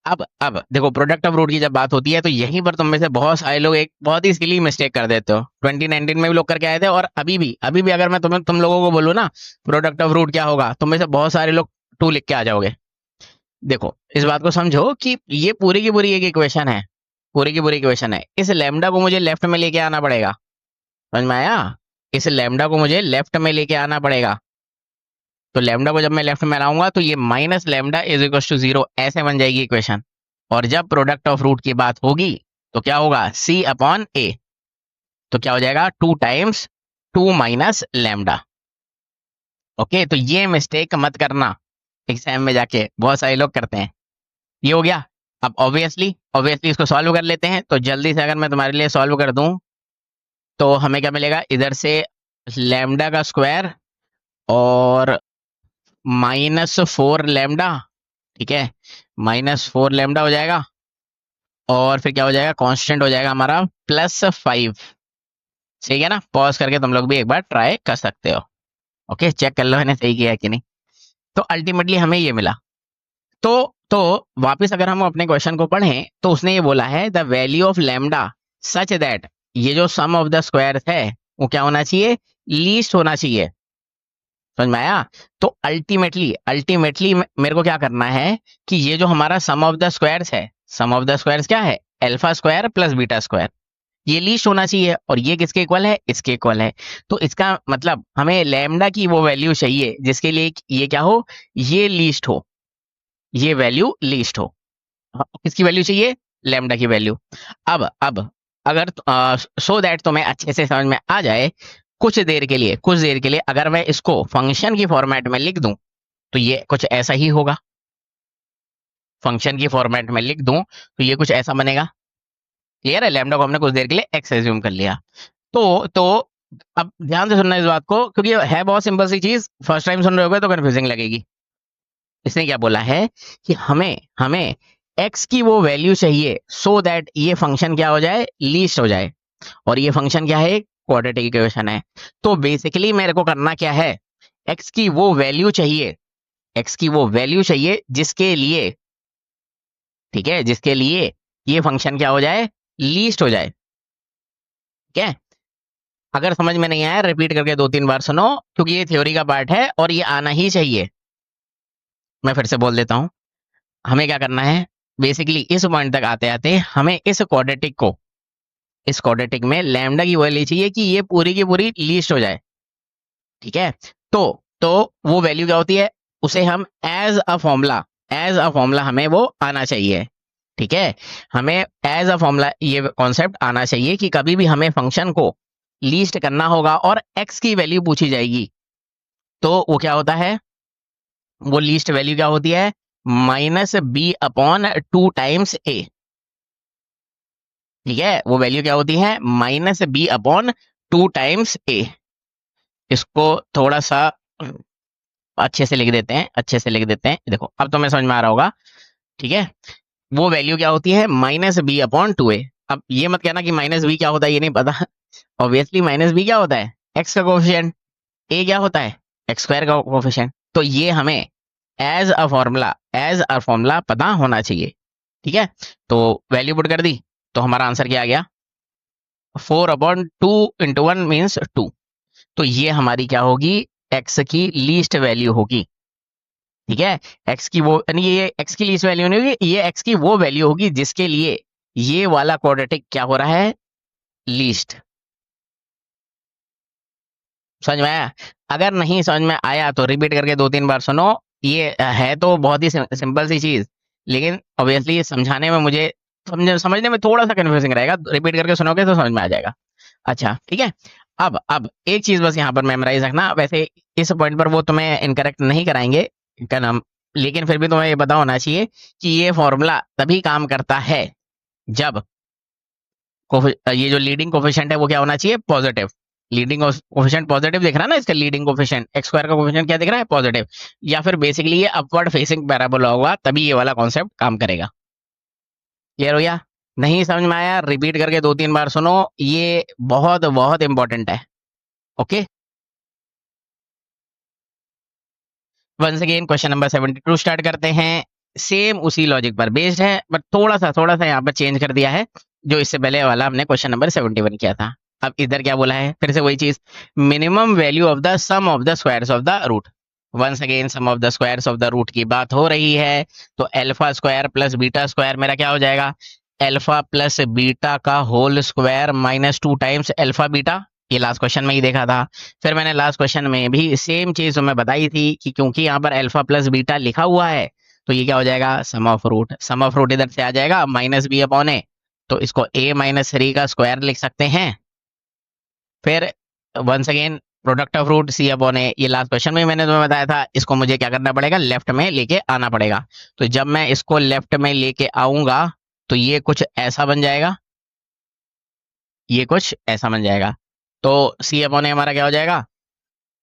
अब देखो, प्रोडक्ट ऑफ रूट की जब बात होती है तो यहीं पर तुम में से बहुत सारे लोग एक बहुत ही सिली मिस्टेक कर देते हो। 2019 में भी लोग करके आए थे, और अभी भी अगर मैं तुम लोगों को बोलूँ ना प्रोडक्ट ऑफ रूट क्या होगा, तुम में से बहुत सारे लोग 2 लिख के आ जाओगे। देखो, इस बात को समझो कि ये पूरी की पूरी एक इक्वेशन है, पूरी की पूरी इक्वेशन है। इस लैम्डा को मुझे लेफ्ट में लेके आना पड़ेगा, समझ में आया, इस लैम्डा को मुझे लेफ्ट में लेके आना पड़ेगा। तो लैम्डा को जब मैं लेफ्ट में लाऊंगा तो ये minus lambda is equal to 0 ऐसे बन जाएगी इक्वेशन। और जब प्रोडक्ट ऑफ रूट की बात होगी तो क्या होगा, C/A। तो क्या हो जाएगा, 2 टाइम्स 2 माइनस लैम्डा। ओके, तो ये मिस्टेक मत करना, एग्जाम में जाके बहुत सारे लोग करते हैं। ये हो गया। अब ऑब्वियसली इसको सॉल्व कर लेते हैं। तो जल्दी से अगर मैं तुम्हारे लिए सॉल्व कर दूं तो हमें क्या मिलेगा, इधर से लैम्डा का स्क्वायर और -4 लैम्डा, ठीक है, -4 लैम्डा हो जाएगा। और फिर क्या हो जाएगा, कांस्टेंट हो जाएगा हमारा +5, सही है ना? पॉज करके तुम लोग भी एक बार ट्राई कर सकते हो। ओके, चेक कर लो मैंने सही किया है कि नहीं। तो अल्टीमेटली हमें ये मिला। तो तो वापस अगर हम अपने क्वेश्चन को पढ़ें तो उसने ये बोला है the value of lambda such that, ये जो सम ऑफ द स्क्वायर है वो क्या होना चाहिए? लीस्ट होना चाहिए। समझ में आया? तो अल्टीमेटली अल्टीमेटली मेरे को क्या करना है कि ये जो हमारा सम ऑफ द स्क्वायर्स है, सम ऑफ द स्क्वायर्स क्या है? Alpha square plus beta square, ये लीस्ट होना चाहिए। और ये किसके इक्वल है? इसके इक्वल है। तो इसका मतलब हमें लैम्डा की वो वैल्यू चाहिए जिसके लिए ये क्या हो? ये लीस्ट हो, ये वैल्यू लीस्ट हो। किसकी वैल्यू चाहिए? लैम्डा की वैल्यू। अब अगर सो दैट तुम्हें अच्छे से समझ में आ जाए, कुछ देर के लिए अगर मैं इसको फंक्शन की फॉर्मेट में लिख दूं तो ये कुछ ऐसा ही होगा। फंक्शन की फॉर्मेट में लिख दूं तो ये कुछ ऐसा बनेगा। क्लियर है? लैम्डा को हमने कुछ देर के लिए एक्स एज्यूम कर लिया। तो अब ध्यान से सुनना इस बात को, क्योंकि ये है बहुत सिंपल सी चीज, फर्स्ट टाइम सुन रहे होगे तो कंफ्यूजिंग लगेगी। इसने क्या बोला है कि हमें हमें x की वो वैल्यू चाहिए सो दैट ये फंक्शन क्या हो जाए? लीस्ट हो जाए। और ये फंक्शन क्या है? क्वाड्रेटिक इक्वेशन है। तो बेसिकली मेरे को करना क्या है? x की वो वैल्यू चाहिए, x की वो वैल्यू चाहिए जिसके लिए, ठीक है, जिसके लिए ये फंक्शन क्या हो जाए? लीस्ट हो जाए। ठीक है? अगर समझ में नहीं आया रिपीट करके 2-3 बार सुनो, क्योंकि ये थ्योरी का पार्ट है और ये आना ही चाहिए। मैं फिर से बोल देता हूं, हमें क्या करना है? बेसिकली इस पॉइंट तक आते आते हमें इस क्वाड्रेटिक में लैम्डा की वैल्यू चाहिए कि ये पूरी की पूरी लीस्ट हो जाए। ठीक है? तो तो वो वैल्यू क्या होती है? उसे हम एज अ फॉर्मूला हमें वो आना चाहिए। ठीक है? हमें एज अ फॉर्मूला ये कॉन्सेप्ट आना चाहिए कि कभी भी हमें फंक्शन को लीस्ट करना होगा और एक्स की वैल्यू पूछी जाएगी तो वो क्या होता है? वो लीस्ट वैल्यू क्या होती है? -b/2 ठीक है? वो वैल्यू क्या होती है? -b/2 इसको थोड़ा सा अच्छे से लिख देते हैं, अच्छे से लिख देते हैं। देखो अब तो मैं समझ में आ रहा होगा। ठीक है? वो वैल्यू क्या होती है? -b/2। अब ये मत कहना कि -b क्या होता है ये नहीं पता। ऑब्वियसली -b क्या होता है? एक्स का कोफिशिएंट। ए क्या होता है? एक्स स्क्वायर का कोफिशिएंट। तो ये हमें एज अ फॉर्मूला पता होना चाहिए। ठीक है? तो वैल्यू पुट कर दी तो हमारा आंसर क्या आ गया? 4/2 × 1 मीन्स 2। तो ये हमारी क्या होगी? एक्स की लीस्ट वैल्यू होगी। ठीक है? एक्स की वो यानी ये एक्स की लीस्ट वैल्यू नहीं होगी, ये एक्स की वो वैल्यू होगी जिसके लिए ये वाला क्वाड्रेटिक क्या हो रहा है? लीस्ट। समझ में आया? अगर नहीं समझ में आया तो रिपीट करके 2-3 बार सुनो। ये है तो बहुत ही सिंपल सी चीज, लेकिन ऑब्वियसली समझाने में मुझे समझने में थोड़ा सा कंफ्यूजिंग रहेगा। रिपीट करके सुनोगे तो समझ में आ जाएगा। अच्छा ठीक है? अब एक चीज बस यहाँ पर मेमोराइज रखना। वैसे इस पॉइंट पर वो तुम्हें इनकरेक्ट नहीं कराएंगे क्या नाम, लेकिन फिर भी तुम्हें ये पता होना चाहिए कि ये फॉर्मूला तभी काम करता है जब ये जो लीडिंग कोफिशिएंट है वो क्या होना चाहिए? पॉजिटिव। लीडिंग कोफिशिएंट पॉजिटिव दिख रहा है ना, इसका लीडिंग कोफिशिएंट एक्स स्क्वायर का कोफिशिएंट क्या दिख रहा है? पॉजिटिव। या फिर बेसिकली ये अपवर्ड फेसिंग पैराबोला होगा तभी ये वाला कॉन्सेप्ट काम करेगा। क्लियर हो गया? नहीं समझ में आया रिपीट करके 2-3 बार सुनो, ये बहुत बहुत इंपॉर्टेंट है। Okay, once again question number 72 start करते हैं। सेम उसी लॉजिक पर बेस्ड है बट थोड़ा सा यहाँ पर चेंज कर दिया है, जो इससे पहले वाला हमने क्वेश्चन नंबर 71 किया था। अब इधर क्या बोला है? फिर से वही चीज, minimum value of the sum of the squares of the root. Once again sum of the squares of the root की बात हो रही है, तो alpha square plus beta square मेरा क्या हो जाएगा? अल्फा प्लस बीटा का whole square -2 times alpha beta. ये लास्ट क्वेश्चन में ही देखा था। फिर मैंने लास्ट क्वेश्चन में भी सेम चीज तुम्हें बताई थी कि क्योंकि यहाँ पर अल्फा प्लस बीटा लिखा हुआ है तो ये क्या हो जाएगा? Sum of root. Sum of root इधर से आ जाएगा -b/a, तो इसको a-3 का स्क्वायर लिख सकते हैं। फिर once again product of root c/a, ये लास्ट क्वेश्चन में मैंने तुम्हें बताया था, इसको मुझे क्या करना पड़ेगा? लेफ्ट में लेके आना पड़ेगा। तो जब मैं इसको लेफ्ट में लेके आऊंगा तो ये कुछ ऐसा बन जाएगा, ये कुछ ऐसा बन जाएगा। तो c/a हमारा क्या हो जाएगा?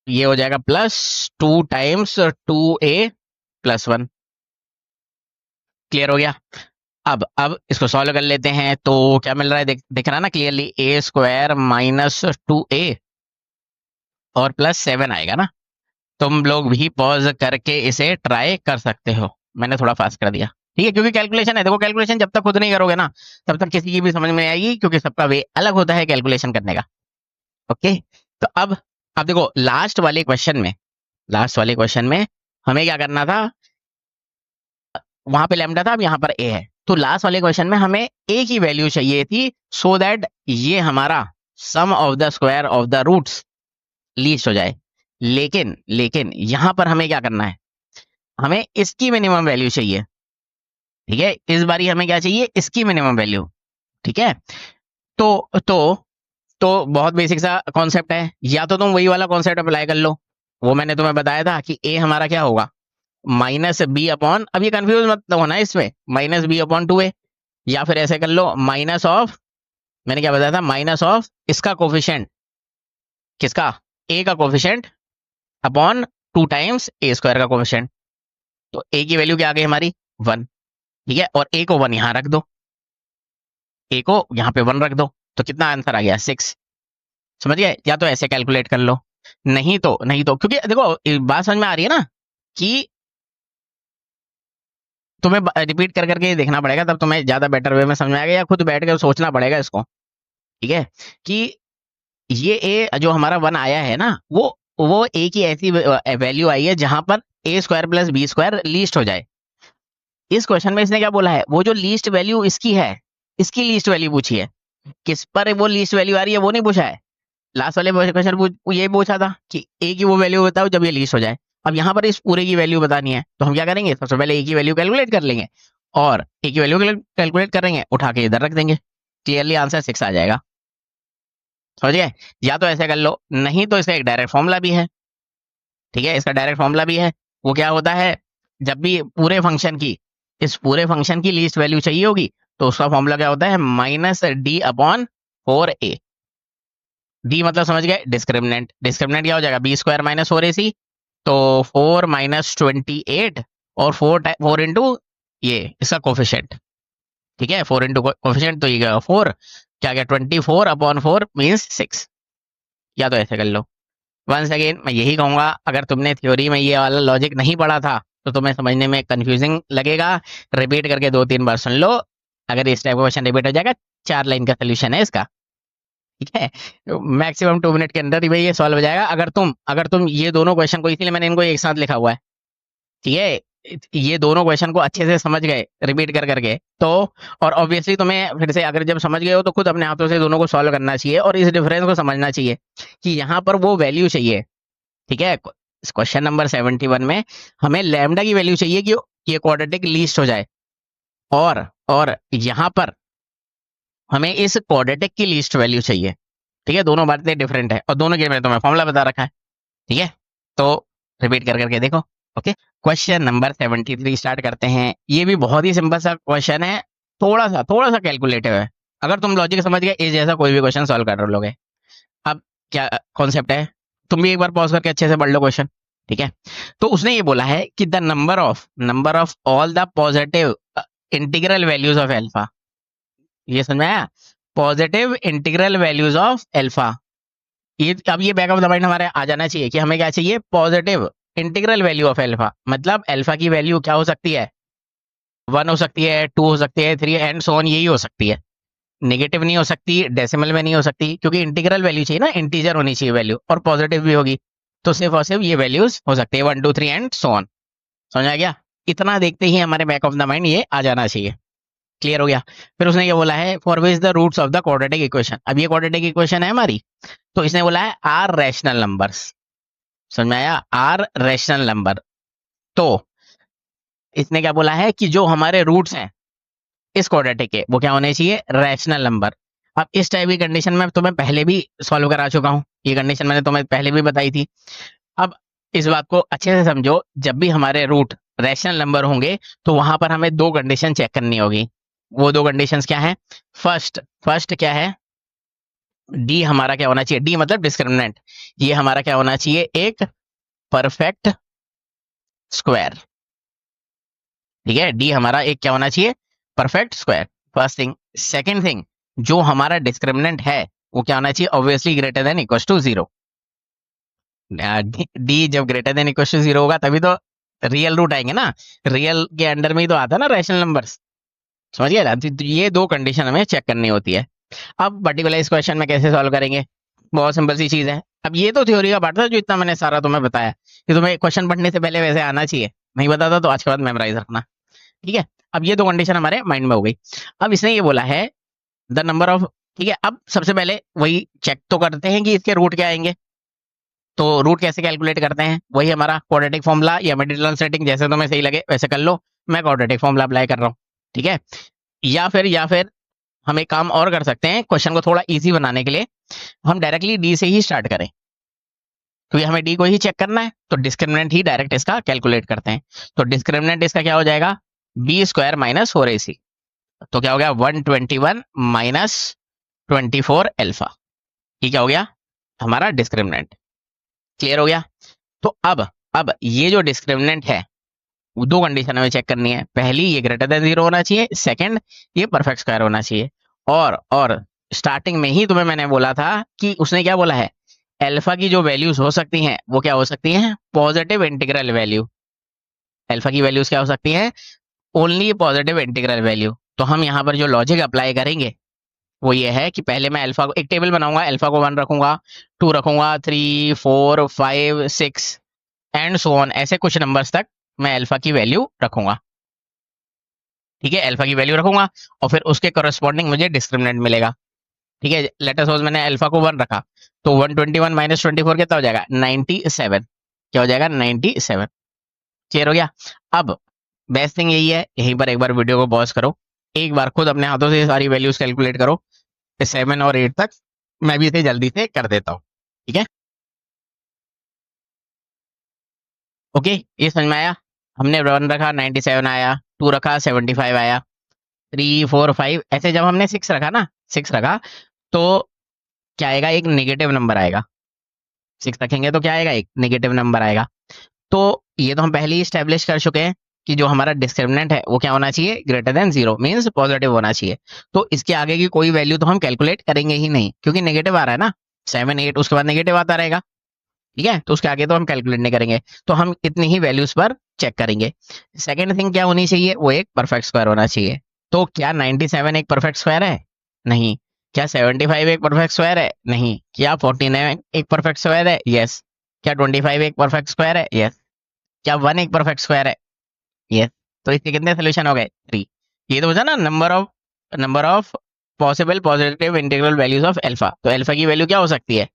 ये हो जाएगा +2 टाइम्स 2a + 1। क्लियर हो गया? अब इसको सॉल्व कर लेते हैं, तो क्या मिल रहा है, दिख रहा है ना क्लियरली, ए स्क्वायर माइनस 2a और प्लस 7 आएगा ना। तुम लोग भी पॉज करके इसे ट्राई कर सकते हो, मैंने थोड़ा फास्ट कर दिया, ठीक है, क्योंकि कैलकुलेशन है। देखो कैलकुलेशन जब तक खुद नहीं करोगे ना, तब तक किसी की भी समझ में नहीं आएगी, क्योंकि सबका वे अलग होता है कैलकुलेशन करने का। ओके, तो अब देखो लास्ट वाले क्वेश्चन में हमें क्या करना था, वहां पे लैम्डा था, अब यहाँ पर ए है, तो लास्ट वाले क्वेश्चन में हमें ए की वैल्यू चाहिए थी, सो दैट ये हमारा sum of the square of the roots least हो जाए। लेकिन लेकिन यहां पर हमें क्या करना है, हमें इसकी मिनिमम वैल्यू चाहिए, ठीक है, इस बारी हमें क्या चाहिए, इसकी मिनिमम वैल्यू, ठीक है। तो तो तो बहुत बेसिक सा कॉन्सेप्ट है, या तो तुम वही वाला कॉन्सेप्ट अप्लाई कर लो, वो मैंने तुम्हें बताया था कि ए हमारा क्या होगा, माइनस बी अपॉन, अब ये कंफ्यूज मत होना इसमें, माइनस बी अपॉन 2a, या फिर ऐसे कर लो माइनस ऑफ, मैंने क्या बताया था, माइनस ऑफ इसका कोफिशिएंट, किसका, ए का कोफिशिएंट अपॉन 2 टाइम्स ए स्क्वायर का कोफिशिएंट। तो ए की वैल्यू क्या आ गई हमारी, 1, ठीक है, और ए को 1 यहां रख दो, ए को यहाँ पे 1 रख दो, तो कितना आंसर आ गया, 6। समझ गए, या तो ऐसे कैलकुलेट कर लो, नहीं तो क्योंकि देखो बात समझ में आ रही है ना, कि तुम्हें रिपीट कर करके देखना पड़ेगा, तब तुम्हें ज्यादा बेटर वे में समझ में आएगा, या खुद बैठ कर सोचना पड़ेगा इसको, ठीक है, कि ये ए जो हमारा 1 आया है ना, वो ए की ऐसी वैल्यू आई है जहां पर A square plus B square least हो जाए। इस क्वेश्चन में इसने क्या बोला है, वो जो लीस्ट वैल्यू इसकी है, इसकी लीस्ट वैल्यू पूछी है, किस पर वो लीस्ट वैल्यू आ रही है वो नहीं पूछा है। लास्ट वाले क्वेश्चन ये पूछा था कि ए की वो वैल्यू बताओ जब ये लीस्ट हो जाए। अब यहाँ पर इस पूरे की वैल्यू बतानी है, तो हम क्या करेंगे, सबसे पहले ए की वैल्यू कैलकुलेट कर लेंगे, और ए की वैल्यू कैलकुलेट करेंगे, उठा के इधर रख देंगे, क्लियरली आंसर 6 आ जाएगा। समझ गए, या तो ऐसे कर लो, नहीं तो इसका एक डायरेक्ट फॉर्मूला भी है, ठीक है, इसका डायरेक्ट फॉर्मूला भी है। वो क्या होता है, जब भी इस पूरे फंक्शन की लीस्ट वैल्यू चाहिए होगी, तो उसका फॉर्मूला क्या होता है, minus D upon 4a। D मतलब समझ गए, डिस्क्रिमिनेंट क्या हो जाएगा, बी स्क्वायर माइनस 4ac, तो 4 माइनस 28, और 4 इंटू ये इसका कोफिशिएंट, ठीक है, 4 इंटू कोफिशिएंट, तो ये 4 क्या गया, 24 अपॉन 4 मीन्स 6। या तो ऐसे कर लो। वंस अगेन मैं यही कहूंगा, अगर तुमने थ्योरी में ये वाला लॉजिक नहीं पढ़ा था, तो तुम्हें समझने में कंफ्यूजिंग लगेगा, रिपीट करके 2-3 बार सुन लो, अगर इस टाइप का क्वेश्चन रिपीट हो जाएगा, 4 लाइन का सोल्यूशन है इसका, ठीक है, मैक्सिमम 2 मिनट के अंदर ही भाई ये सॉल्व हो जाएगा, अगर तुम ये दोनों क्वेश्चन को, इसीलिए मैंने इनको एक साथ लिखा हुआ है, ठीक है, ये दोनों क्वेश्चन को अच्छे से समझ गए रिपीट कर करके, तो और ऑब्वियसली तुम्हें फिर से, अगर जब समझ गए हो, तो खुद अपने हाथों से दोनों को सॉल्व करना चाहिए, और इस डिफरेंस को समझना चाहिए कि यहाँ पर वो वैल्यू चाहिए, ठीक है। क्वेश्चन नंबर 71 में हमें लैम्डा की वैल्यू चाहिए कि ये क्वाड्रेटिक लीस्ट हो जाए, और यहाँ पर हमें इस क्वाड्रेटिक की लीस्ट वैल्यू चाहिए, ठीक है, दोनों बातें डिफरेंट है, और दोनों के मैंने तुम्हें फॉर्मूला बता रखा है, ठीक है, तो रिपीट कर करके देखो। ओके, क्वेश्चन नंबर 73 स्टार्ट करते हैं। ये भी बहुत ही सिंपल सा क्वेश्चन है, थोड़ा सा कैलकुलेटिव है, अगर तुम लॉजिक समझ गए, इस जैसा कोई भी क्वेश्चन सॉल्व कर लोगे। अब क्या कॉन्सेप्ट है, तुम भी एक बार पॉज करके अच्छे से पढ़ लो क्वेश्चन, ठीक है। तो उसने ये बोला है कि the number of all the positive integral values of alpha, ये समझ में आया, positive integral values of alpha. ये अब ये बैक ऑफ द माइंड हमारे आ जाना चाहिए कि हमें क्या चाहिए, positive integral value of alpha, मतलब एल्फा की वैल्यू क्या हो सकती है, 1 हो सकती है, 2 हो सकती है, 3 एंड सो ऑन, यही हो सकती है, नेगेटिव नहीं हो सकती, डेसिमल में नहीं हो सकती, क्योंकि इंटीग्रल वैल्यू चाहिए ना, इंटीजर होनी चाहिए वैल्यू, और पॉजिटिव भी होगी, तो सिर्फ और सिर्फ ये वैल्यूज हो सकती है, 1 2 3 एंड सो ऑन। समझ आ गया, इतना देखते ही हमारे बैक ऑफ द माइंड ये आ जाना चाहिए, क्लियर हो गया। फिर उसने ये बोला है, for which the roots of the quadratic equation, अब ये क्वाड्रेटिक इक्वेशन है हमारी, तो इसने बोला है आर रैशनल नंबर्स, समझ में आया, आर रैशनल नंबर। तो इसने क्या बोला है कि जो हमारे रूट्स हैं इस क्वाड्रेटिक के, वो क्या होने चाहिए, रैशनल नंबर। अब इस टाइप की कंडीशन में तुम्हें पहले भी सॉल्व करा चुका हूं, ये कंडीशन मैंने तुम्हें पहले भी बताई थी। अब इस बात को अच्छे से समझो, जब भी हमारे रूट रैशनल नंबर होंगे, तो वहां पर हमें 2 कंडीशन चेक करनी होगी। वो 2 कंडीशंस क्या है, फर्स्ट क्या है, डी हमारा क्या होना चाहिए, डी मतलब डिस्क्रिमिनेंट, ये हमारा क्या होना चाहिए, एक परफेक्ट स्क्वायर, ठीक है, डी हमारा एक क्या होना चाहिए, perfect square, first thing. Second thing, जो हमारा डिस्क्रिमिनेंट है वो क्या होना चाहिए, obviously greater than equal to 0। D जब ग्रेटर देन इक्वल टू 0 होगा तभी तो रियल रूट आएंगे ना, रियल के अंडर में ही तो आता है ना रैशनल नंबर्स, समझ गया ना? तो ये दो कंडीशन हमें चेक करनी होती है। अब पर्टिकुलर इस क्वेश्चन में कैसे सॉल्व करेंगे, बहुत सिंपल सी चीज है। अब ये तो थ्योरी का पार्ट था जो इतना मैंने सारा तुम्हें बताया, कि तुम्हें क्वेश्चन पढ़ने से पहले वैसे आना चाहिए, नहीं बताता तो आज के बाद मेमोराइज रखना, ठीक है? अब ये दो कंडीशन हमारे माइंड में हो गई। अब इसने ये बोला है द नंबर ऑफ, ठीक है, अब सबसे पहले वही चेक तो करते हैं कि इसके रूट क्या आएंगे। तो रूट कैसे कैलकुलेट करते हैं, वही हमारा क्वाड्रेटिक फॉर्मूला या मिडिल सेटिंग, जैसे तुम्हें सही लगे वैसे कर लो। मैं क्वाड्रेटिक फॉर्मूला अप्लाई कर रहा हूँ, ठीक है? या फिर हम एक काम और कर सकते हैं, क्वेश्चन को थोड़ा इजी बनाने के लिए हम डायरेक्टली डी से ही स्टार्ट करें, क्योंकि हमें डी को ही चेक करना है, तो डिस्क्रिमिनेंट ही डायरेक्ट इसका कैलकुलेट करते हैं। तो डिस्क्रिमिनेंट इसका क्या हो जाएगा, बी स्क्वायर माइनस 4ac, तो क्या हो गया 121 माइनस 24 अल्फा, ये क्या हो गया हमारा डिस्क्रिमिनेंट। क्लियर हो गया? तो अब ये जो डिस्क्रिमिनेंट है वो दो कंडीशन हमें चेक करनी है, पहली ये ग्रेटर देन 0 होना चाहिए, सेकंड ये परफेक्ट स्क्वायर होना चाहिए। और स्टार्टिंग में ही तुम्हें मैंने बोला था कि उसने क्या बोला है, अल्फा की जो वैल्यूज हो सकती हैं वो क्या हो सकती हैं, पॉजिटिव इंटीग्रल वैल्यू। अल्फा की वैल्यूज क्या हो सकती हैं, ओनली पॉजिटिव इंटीग्रल वैल्यू। तो हम यहाँ पर जो लॉजिक अप्लाई करेंगे वो ये है कि पहले मैं अल्फा को एक टेबल बनाऊंगा, अल्फा को 1 रखूंगा, 2 रखूंगा, 3 4 5 6 एंड सो ऑन, ऐसे कुछ नंबर्स तक मैं अल्फा की वैल्यू रखूंगा, ठीक है? अल्फा की वैल्यू रखूंगा और फिर उसके करस्पॉन्डिंग मुझे डिस्क्रिमिनेंट मिलेगा, ठीक है? लेटर सपोज मैंने अल्फा को 1 रखा, तो 121 माइनस 24 कितना हो जाएगा 97, क्या हो जाएगा 97। क्लियर हो गया? अब बेस्ट थिंग यही है, यहीं पर एक बार वीडियो को पॉज करो, एक बार खुद अपने हाथों से ये सारी वैल्यूज कैलकुलेट करो, 7 और 8 तक मैं भी इसे जल्दी से कर देता हूँ, ठीक है? ओके, ये समझ में आया? हमने 1 रखा 97 आया, 2 रखा 75 आया, 3 4 5 ऐसे जब हमने 6 रखा ना, 6 रखा तो क्या आएगा, एक नेगेटिव नंबर आएगा। 6 रखेंगे तो क्या आएगा, एक नेगेटिव नंबर आएगा। तो ये तो हम पहले ही स्टेब्लिश कर चुके हैं कि जो हमारा डिस्क्रिमिनेंट है वो क्या होना चाहिए, ग्रेटर देन 0 मीन्स पॉजिटिव होना चाहिए। तो इसके आगे की कोई वैल्यू तो हम कैलकुलेट करेंगे ही नहीं, क्योंकि नेगेटिव आ रहा है ना, 7 8 उसके बाद नेगेटिव आता रहेगा, ठीक है? तो उसके आगे तो हम कैलकुलेट नहीं करेंगे, तो हम इतनी ही वैल्यूज पर चेक करेंगे। सेकेंड थिंग क्या होनी चाहिए, वो एक परफेक्ट स्क्वायर होना चाहिए। तो क्या 97 एक परफेक्ट स्क्वायर है, नहीं। क्या 75 एक परफेक्ट स्क्वायर है, नहीं। क्या 49 एक परफेक्ट स्क्वायर है, यस। क्या 25 एक परफेक्ट स्क्वायर है, यस। क्या 1 एक परफेक्ट स्क्वायर है, यस। तो इसके कितने सोल्यूशन हो गए, 3। ये तो होता ना number of possible positive integral values of alpha, तो अल्फा की वैल्यू क्या हो सकती है,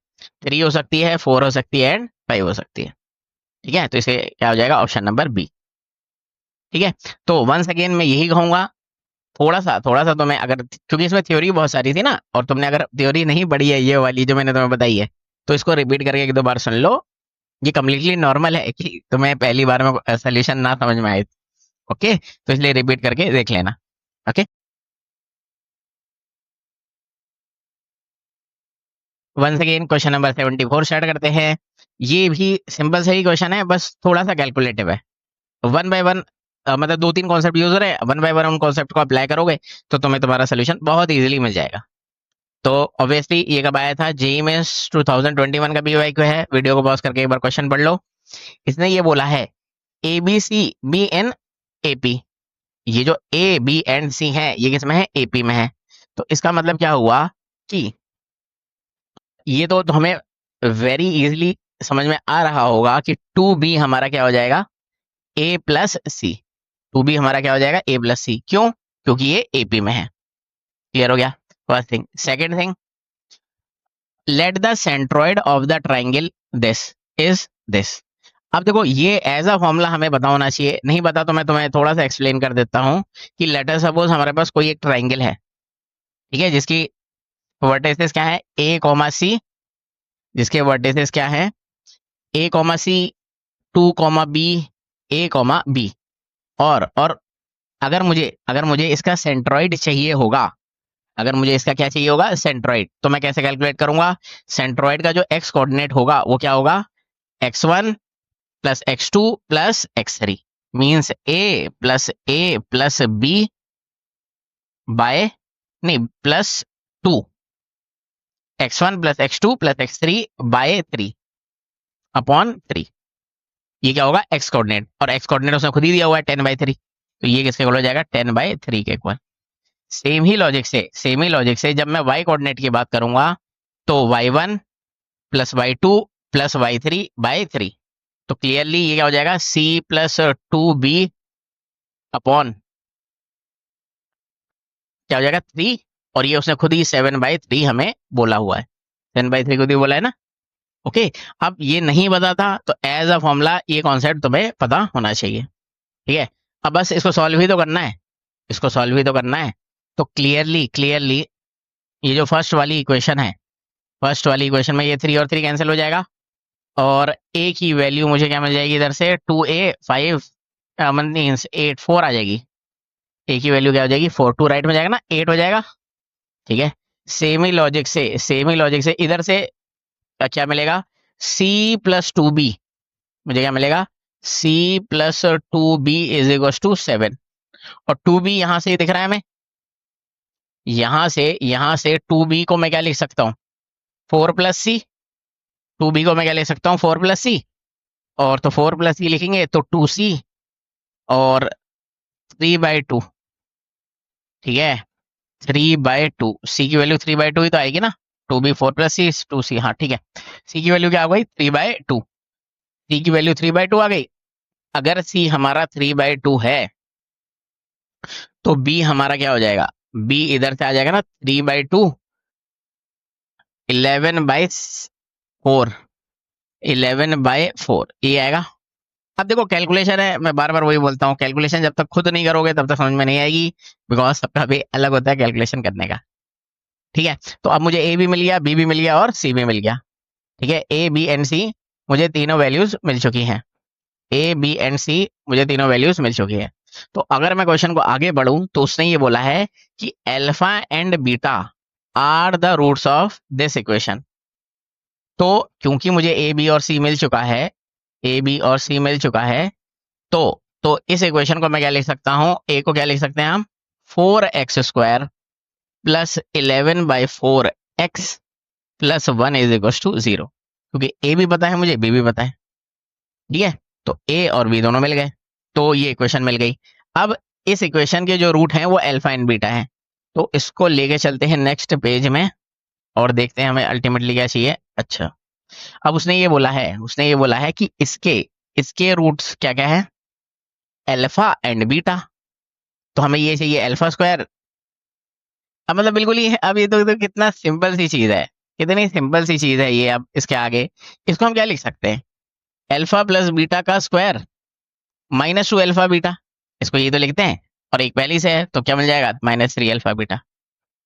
3 हो सकती है, 4 हो सकती है एंड 5 हो सकती है, ठीक है? तो इसे क्या हो जाएगा, ऑप्शन नंबर बी, ठीक है? तो वंस अगेन मैं यही कहूंगा, थोड़ा सा तो मैं अगर, क्योंकि इसमें थ्योरी बहुत सारी थी ना, और तुमने अगर थ्योरी नहीं पढ़ी है ये वाली जो मैंने तुम्हें बताई है, तो इसको रिपीट करके एक दो बार सुन लो। ये कम्प्लीटली नॉर्मल है कि तुम्हें पहली बार में सोल्यूशन ना समझ में आए, ओके? तो इसलिए रिपीट करके देख लेना, okay? Once again question number 74 start करते हैं। ये भी सिंपल से ही क्वेश्चन है, बस थोड़ा सा कैलकुलेटिव है। वन बाय वन, मतलब 2 3 कॉन्सेप्ट यूज हो रहे हैं, वन बाय वन उन कॉन्सेप्ट को अप्लाई करोगे तो तुम्हें तुम्हारा सोल्यूशन बहुत इजीली मिल जाएगा। तो ऑब्वियसली ये कब आया था, जेई मेंस 2021 का BYQ है, वीडियो को पॉज करके एक बार क्वेश्चन पढ़ लो। इसने ये बोला है ABCBN AP, ये जो A B and C है ये किस में है, AP में है। तो इसका मतलब क्या हुआ कि ये तो हमें वेरी इजीली समझ में आ रहा होगा कि 2B हमारा क्या हो जाएगा, A+C। 2B हमारा क्या हो जाएगा, A+C, क्यों, क्योंकि ये AP में है। क्लियर हो गया? First thing. Second thing, let the centroid of the triangle this is this. अब देखो ये एज अ फॉर्मूला हमें पता होना चाहिए, नहीं पता तो मैं तुम्हें थोड़ा सा एक्सप्लेन कर देता हूँ कि लेटर सपोज हमारे पास कोई एक ट्राइंगल है, ठीक है, जिसकी वर्टिसेस क्या है, A, C, जिसके वर्टिसेस क्या है, A, C, 2, B, A, B। और अगर मुझे इसका सेंट्रॉइड चाहिए होगा, अगर मुझे इसका क्या चाहिए होगा, सेंट्रॉइड, तो मैं कैसे कैलकुलेट करूंगा, सेंट्रॉइड का जो एक्स कोऑर्डिनेट होगा वो क्या होगा, x1 plus x2 plus x3 means A plus B by नहीं plus 2, x1 plus x2 plus x3 by 3 upon 3। ये क्या होगा x कोऑर्डिनेट, और x कोऑर्डिनेट उसने खुद ही दिया हुआ है 10/3, तो ये किसके इक्वल हो जाएगा 10/3 के इक्वल। सेम ही लॉजिक से जब मैं y कोऑर्डिनेट की बात करूंगा तो y1 plus y2 plus y3/3, तो क्लियरली ये क्या हो जाएगा c प्लस 2b अपॉन क्या हो जाएगा 3, और ये उसने खुद ही 7/3 हमें बोला हुआ है, 7/3 खुद ही बोला है ना। ओके, अब ये नहीं पता था तो एज अ फॉर्मूला ये कॉन्सेप्ट तुम्हें पता होना चाहिए, ठीक है। अब बस इसको सॉल्व ही तो करना है, इसको सॉल्व ही तो करना है। तो क्लियरली ये जो फर्स्ट वाली इक्वेशन है, फर्स्ट वाली इक्वेशन में ये 3 और 3 कैंसिल हो जाएगा, और a की वैल्यू मुझे क्या मिल जाएगी इधर से 2a 5 मीन्स 8 4 आ जाएगी। a की वैल्यू क्या हो जाएगी 4, 2 राइट में जाएगा ना 8 हो जाएगा, ठीक है। सेम ही लॉजिक से इधर से क्या मिलेगा c प्लस 2b, मुझे क्या मिलेगा c plus 2b is equal to 7, और 2b यहां से दिख रहा है हमें, यहां से 2b को मैं क्या लिख सकता हूँ 4 प्लस सी, 2b को मैं क्या लिख सकता हूँ 4 प्लस सी, और तो 4 प्लस सी लिखेंगे तो 2c और 3/2, ठीक है 3/2, सी की वैल्यू 3/2 ही तो आएगी ना, 2b 4 प्लस सी 2c, हाँ ठीक है। सी की वैल्यू क्या आ गई 3/2, सी की वैल्यू 3/2 आ गई। अगर सी हमारा 3/2 है तो बी हमारा क्या हो जाएगा, बी इधर से आ जाएगा ना 3/2 11/4, 11/4 ये आएगा। अब देखो कैलकुलेशन है, मैं बार बार वही बोलता हूँ, कैलकुलेशन जब तक खुद नहीं करोगे तब तक समझ में नहीं आएगी, बिकॉज सबका भी अलग होता है कैलकुलेशन करने का, ठीक है। तो अब मुझे ए भी मिल गया, बी भी मिल गया और सी भी मिल गया, ठीक है। ए बी एंड सी मुझे तीनों वैल्यूज मिल चुकी हैं, ए बी एंड सी मुझे तीनों वैल्यूज मिल चुकी है। तो अगर मैं क्वेश्चन को आगे बढ़ूं तो उसने ये बोला है कि alpha and beta are the roots of this equation. तो क्योंकि मुझे ए बी और सी मिल चुका है, ए बी और सी मिल चुका है, तो इस इक्वेशन को मैं क्या लिख सकता हूं, ए को क्या लिख सकते हैं हम 4x² plus 11/4x plus 1 is equal to 0, क्योंकि ए भी पता है मुझे, बी भी पता है, ठीक है। तो ए और बी दोनों मिल गए, तो ये इक्वेशन मिल गई। अब इस इक्वेशन के जो रूट हैं वो अल्फा एंड बीटा है, तो इसको लेके चलते हैं नेक्स्ट पेज में और देखते हैं हमें अल्टीमेटली क्या चाहिए। अच्छा, अब उसने ये बोला है कि इसके इसके रूट्स क्या क्या है अल्फा एंड बीटा, तो हमें ये चाहिए अल्फा स्क्वायर। अब मतलब बिल्कुल ही, अब ये तो कितना सिंपल सी चीज है, कितनी सिंपल सी चीज है ये। अब इसके आगे इसको हम क्या लिख सकते हैं, अल्फा प्लस बीटा का स्क्वायर -2 अल्फा बीटा, इसको ये तो लिखते हैं, और एक पहली से है तो क्या मिल जाएगा -3 alpha beta.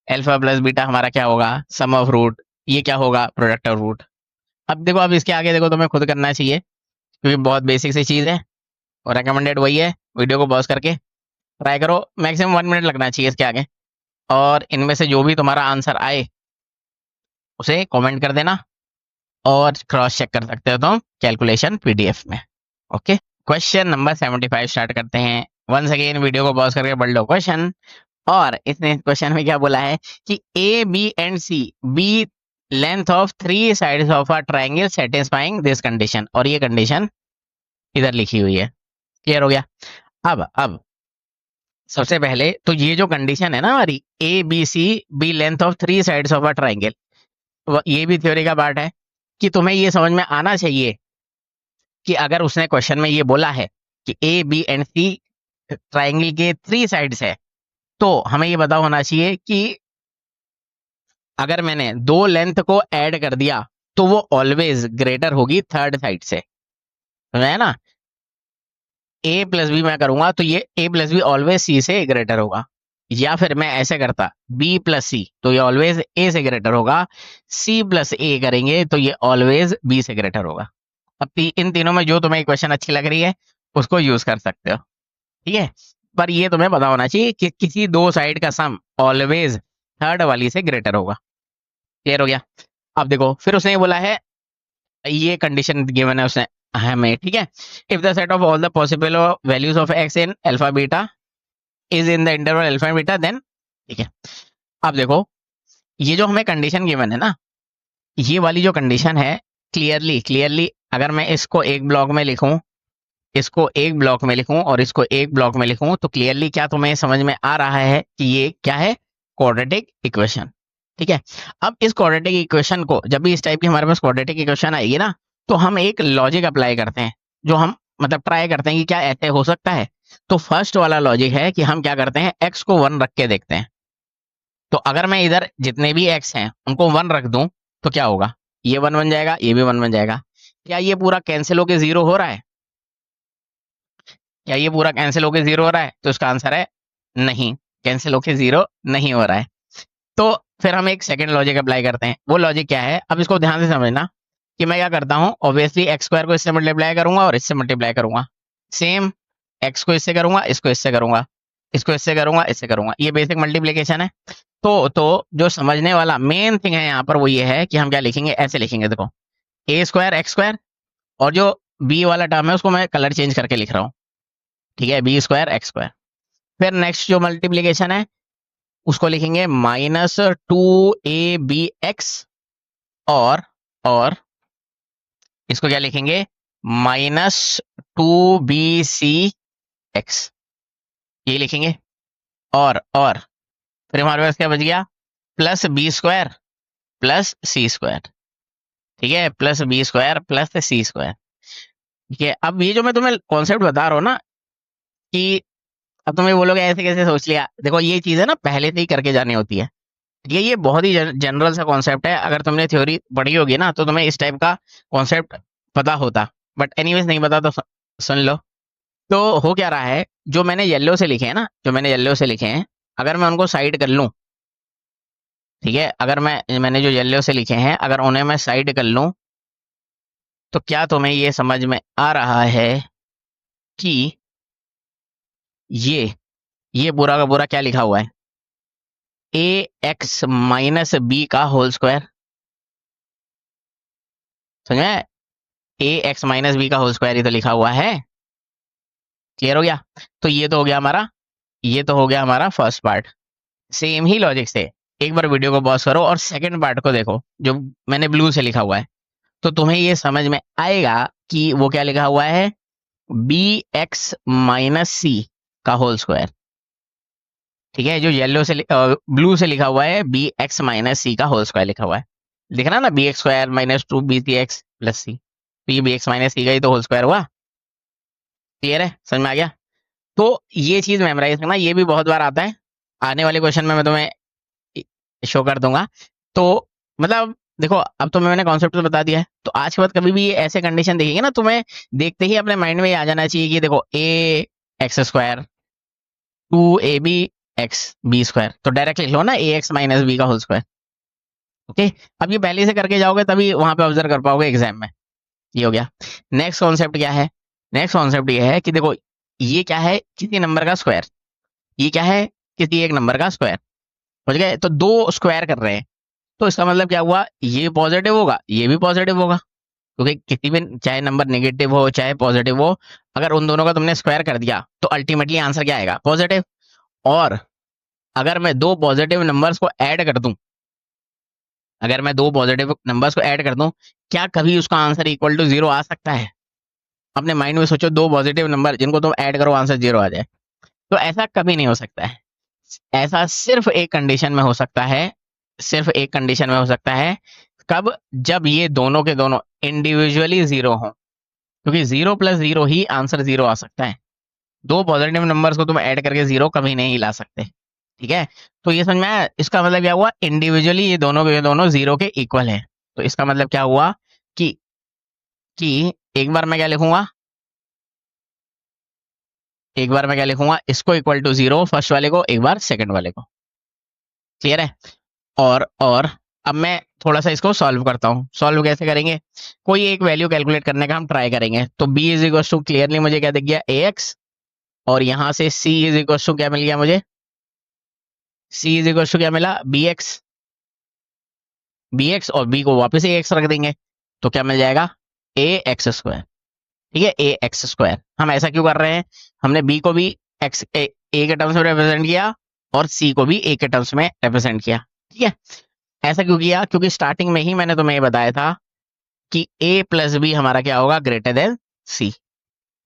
Alpha plus beta हमारा क्या होगा सम ऑफ रूट, ये क्या होगा प्रोडक्ट ऑफ रूट। अब देखो, अब इसके आगे देखो तुम्हें खुद करना चाहिए, क्योंकि बहुत बेसिक सी चीज है, और रिकमेंडेड वही है, वीडियो को पॉज करके ट्राई करो, मैक्सिमम 1 मिनट लगना चाहिए इसके आगे, और इनमें से जो भी तुम्हारा आंसर आए उसे कमेंट कर देना, और क्रॉस चेक कर सकते हो तुम कैलकुलेशन पीडीएफ में। ओके, क्वेश्चन नंबर 75 स्टार्ट करते हैं। वंस अगेन वीडियो को पॉज करके पढ़ लो क्वेश्चन, और इसने क्वेश्चन में क्या बोला है कि A B and C be length of 3 sides of a triangle satisfying this condition, और ये कंडीशन इधर लिखी हुई है। क्लियर हो गया। अब सबसे पहले तो ये जो कंडीशन है ना हमारी A B C be length of 3 sides of a triangle, ये भी थ्योरी का पार्ट है कि तुम्हें ये समझ में आना चाहिए कि अगर उसने क्वेश्चन में ये बोला है कि A B and C triangle के 3 साइड्स है, तो हमें ये पता होना चाहिए कि अगर मैंने 2 लेंथ को ऐड कर दिया तो वो ऑलवेज ग्रेटर होगी थर्ड साइड से, है ना। ए प्लस बी मैं करूंगा तो ये ए प्लस बी ऑलवेज सी से ग्रेटर होगा, या फिर मैं ऐसे करता बी प्लस सी तो ये ऑलवेज ए से ग्रेटर होगा, सी प्लस ए करेंगे तो ये ऑलवेज बी से ग्रेटर होगा। अब इन तीनों में जो तुम्हें क्वेश्चन अच्छी लग रही है उसको यूज कर सकते हो, ठीक है। पर ये तुम्हें पता होना चाहिए कि किसी 2 साइड का सम ऑलवेज थर्ड वाली से ग्रेटर होगा। क्लियर हो गया। अब देखो फिर उसने ये बोला है, ये कंडीशन गिवन है उसने हमें, ठीक है। If the set of all the possible values of X in alpha beta is in the interval alpha and beta, then ठीक है, अब देखो ये जो हमें कंडीशन गिवन है ना, ये वाली जो कंडीशन है, क्लियरली क्लियरली अगर मैं इसको एक ब्लॉक में लिखूं, इसको एक ब्लॉक में लिखूं और इसको एक ब्लॉक में लिखूं, तो क्लियरली क्या तुम्हें समझ में आ रहा है कि ये क्या है, क्वाड्रेटिक इक्वेशन। ठीक है, अब इस क्वाड्रेटिक इक्वेशन को जब भी इस टाइप की हमारे पास क्वाड्रेटिक इक्वेशन आएगी ना, तो हम एक लॉजिक अप्लाई करते हैं, जो हम मतलब ट्राई करते हैं कि क्या ऐसे हो सकता है। तो फर्स्ट वाला लॉजिक है कि हम क्या करते हैं, एक्स को 1 रख के देखते हैं। तो अगर मैं इधर जितने भी एक्स हैं उनको 1 रख दूं तो क्या होगा, ये 1 बन जाएगा, ये भी 1 बन जाएगा। क्या ये पूरा कैंसिल होके 0 हो रहा है, क्या ये पूरा कैंसिल होके 0 हो रहा है? तो इसका आंसर है नहीं, कैंसिल होके 0 नहीं हो रहा है। तो फिर हम एक सेकंड लॉजिक अप्लाई करते हैं। वो लॉजिक क्या है, अब इसको ध्यान से समझना कि मैं क्या करता हूँ, ऑब्वियसली एक्स स्क्वायर को इससे मल्टीप्लाई करूंगा और इससे मल्टीप्लाई करूंगा। सेम एक्स को इससे करूंगा, इसको इससे करूंगा, इसको इससे करूंगा, इससे करूंगा, ये बेसिक मल्टीप्लीकेशन है। तो जो समझने वाला मेन थिंग है यहाँ पर वो ये है कि हम क्या लिखेंगे, ऐसे लिखेंगे, देखो ए स्क्वायर एक्स स्क्वायर, और जो बी वाला टर्म है उसको मैं कलर चेंज करके लिख रहा हूँ। ठीक है, बी स्क्वायर एक्स स्क्वायर। फिर नेक्स्ट जो मल्टीप्लीकेशन है उसको लिखेंगे -2ab(x), और इसको क्या लिखेंगे, -2bc(x), ये लिखेंगे। और फिर हमारे पास क्या बच गया, +b² + c²। ठीक है, +b² + c²। ठीक है, अब ये जो मैं तुम्हें कॉन्सेप्ट बता रहा हूँ ना, कि अब तुम ये बोलोगे ऐसे कैसे सोच लिया, देखो ये चीज है ना पहले से ही करके जानी होती है। ठीक है, ये बहुत ही जनरल सा कॉन्सेप्ट है, अगर तुमने थ्योरी पढ़ी होगी ना तो तुम्हें इस टाइप का कॉन्सेप्ट पता होता, बट एनीवेज नहीं पता तो सुन लो। तो हो क्या रहा है, जो मैंने येलो से लिखे हैं ना, जो मैंने येलो से लिखे हैं, अगर मैं उनको साइड कर लूं, ठीक है, अगर मैंने जो येलो से लिखे हैं अगर उन्हें मैं साइड कर लूं, तो क्या तुम्हें ये समझ में आ रहा है कि ये पूरा का पूरा क्या लिखा हुआ है, ax - b² समझ में, ax - b² ही तो लिखा हुआ है। क्लियर हो गया? तो ये तो हो गया हमारा, ये तो हो गया हमारा फर्स्ट पार्ट। सेम ही लॉजिक से एक बार वीडियो को पॉज करो और सेकंड पार्ट को देखो, जो मैंने ब्लू से लिखा हुआ है, तो तुम्हें ये समझ में आएगा कि वो क्या लिखा हुआ है, bx - c²। ठीक है, जो येलो से ब्लू से लिखा हुआ है bx - c² लिखा हुआ है। लिखा ना bx² - 2bcx + c, तो ये bx - c का ही तो होल स्क्वायर हुआ। क्लियर है, समझ में आ गया? तो ये चीज मेमोराइज करना, ये भी बहुत बार आता है, आने वाले क्वेश्चन में मैं तुम्हें शो कर दूंगा। तो मतलब देखो, अब तो मैंने कॉन्सेप्ट तो बता दिया है, तो आज के बाद कभी भी ऐसे कंडीशन देखेंगे ना, तुम्हें देखते ही अपने माइंड में ये आ जाना चाहिए कि देखो ax², 2ab(x)b², तो डायरेक्ट लिख लो ना ax - b²। ओके, अब ये पहले से करके जाओगे तभी वहां पे ऑब्जर्व कर पाओगे एग्जाम में। ये हो गया। नेक्स्ट कॉन्सेप्ट क्या है, नेक्स्ट कॉन्सेप्ट ये है कि देखो ये क्या है, किसी नंबर का स्क्वायर, ये क्या है, किसी एक नंबर का स्क्वायर। समझ गए? तो दो स्क्वायर कर रहे हैं, तो इसका मतलब क्या हुआ, ये पॉजिटिव होगा, ये भी पॉजिटिव होगा, क्योंकि किसी भी चाहे नंबर नेगेटिव हो चाहे पॉजिटिव हो, अगर उन दोनों का तुमने स्क्वायर कर दिया तो अल्टीमेटली आंसर क्या आएगा, पॉजिटिव। और अगर मैं दो पॉजिटिव नंबर्स को ऐड कर दूं, अगर मैं दो पॉजिटिव नंबर्स को ऐड कर दूं, क्या कभी उसका आंसर इक्वल टू 0 आ सकता है? अपने माइंड में सोचो, दो पॉजिटिव नंबर जिनको तुम ऐड करो आंसर 0 आ जाए, तो ऐसा कभी नहीं हो सकता है। ऐसा सिर्फ एक कंडीशन में हो सकता है, सिर्फ एक कंडीशन में हो सकता है, कब, जब ये दोनों के दोनों इंडिविजुअली 0 हो, क्योंकि 0 + 0 ही आंसर 0 आ सकता है। दो पॉजिटिव नंबर्स को तुम ऐड करके 0 कभी नहीं ला सकते। ठीक है, तो ये समझ में आया, इसका मतलब क्या हुआ, इंडिविजुअली ये दोनों के दोनों 0 के इक्वल है। तो इसका मतलब क्या हुआ कि कि एक बार मैं क्या लिखूंगा, एक बार मैं क्या लिखूंगा, इसको इक्वल टू 0 फर्स्ट वाले को, एक बार सेकंड वाले को। क्लियर है? और अब मैं थोड़ा सा इसको सॉल्व करता हूँ। सॉल्व कैसे करेंगे, कोई एक वैल्यू कैलकुलेट करने का हम ट्राई करेंगे। तो b = क्लियरली मुझे क्या दिख गया, ax, और यहां से c = क्या मिल गया मुझे, c = क्या मिला, bx, और b को वापस ax रख देंगे, तो क्या मिल जाएगा, ax²। ठीक है, ax²। हम ऐसा क्यों कर रहे हैं, हमने b को भी x a के टर्म्स में रिप्रेजेंट किया और सी को भी ए के टर्म्स में रिप्रेजेंट किया। ठीक है, ऐसा क्यों किया? क्योंकि स्टार्टिंग में ही मैंने तुम्हें ये बताया था कि ए प्लस बी हमारा क्या होगा, greater than C.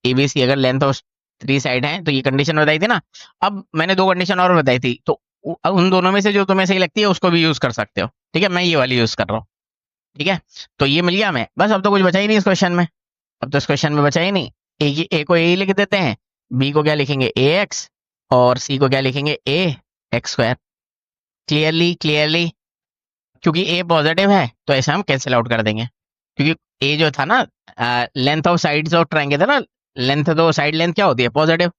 A B C अगर लेंथ ऑफ 3 साइड है तो ये कंडीशन बताई थी ना। अब मैंने 2 कंडीशन और बताई थी, तो उन दोनों में से जो तुम्हें सही लगती है उसको भी यूज कर सकते हो। ठीक है, मैं ये वाली यूज कर रहा हूँ। ठीक है, तो ये मिल गया हमें, बस अब तो कुछ बचा ही नहीं इस क्वेश्चन में। अब तो इस क्वेश्चन में बचा ही नहीं। ए को ए लिख देते हैं, बी को क्या लिखेंगे, ए एक्स, और सी को क्या लिखेंगे, ए एक्स स्क्वायर। क्लियरली क्लियरली, क्योंकि ए पॉजिटिव है तो ऐसे हम कैंसिल आउट कर देंगे। क्योंकि ए जो था ना, length of sides of triangle था ना, लेंथ तो साइड लेंथ क्या होती है, पॉजिटिव,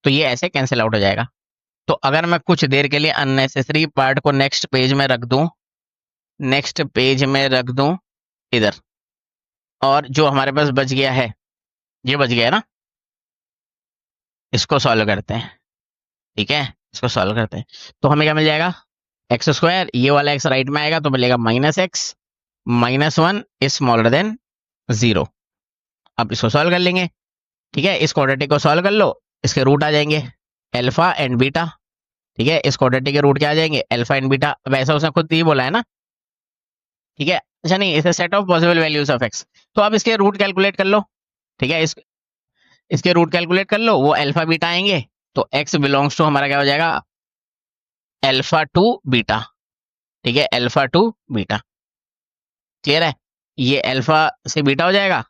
तो ये ऐसे कैंसिल आउट हो जाएगा। तो अगर मैं कुछ देर के लिए अननेसेसरी पार्ट को नेक्स्ट पेज में रख दूं, नेक्स्ट पेज में रख दूं इधर, और जो हमारे पास बच गया है, ये बच गया है ना, इसको सॉल्व करते हैं। ठीक है, इसको सॉल्व करते हैं, तो हमें क्या मिल जाएगा, एक्स स्क्वायर, ये वाला एक्स राइट में आएगा तो मिलेगा minus x minus 1 is smaller than 0। अब इसको सॉल्व कर लेंगे। ठीक है, इस क्वाड्रेटिक को सॉल्व कर लो, इसके रूट आ जाएंगे अल्फा एंड बीटा। ठीक है, इस क्वाड्रेटिक के रूट क्या आ जाएंगे, अल्फा एंड बीटा। अब ऐसा उसने खुद ही बोला है ना। ठीक है, अच्छा नहीं, इसे set of possible values of x, तो अब इसके रूट कैलकुलेट कर लो। ठीक है, इसके रूट कैलकुलेट कर लो, वो अल्फा बीटा आएंगे, तो एक्स बिलोंग्स टू हमारा क्या हो जाएगा, अल्फा टू बीटा। ठीक है, अल्फा टू बीटा। क्लियर है, ये अल्फा से बीटा हो जाएगा।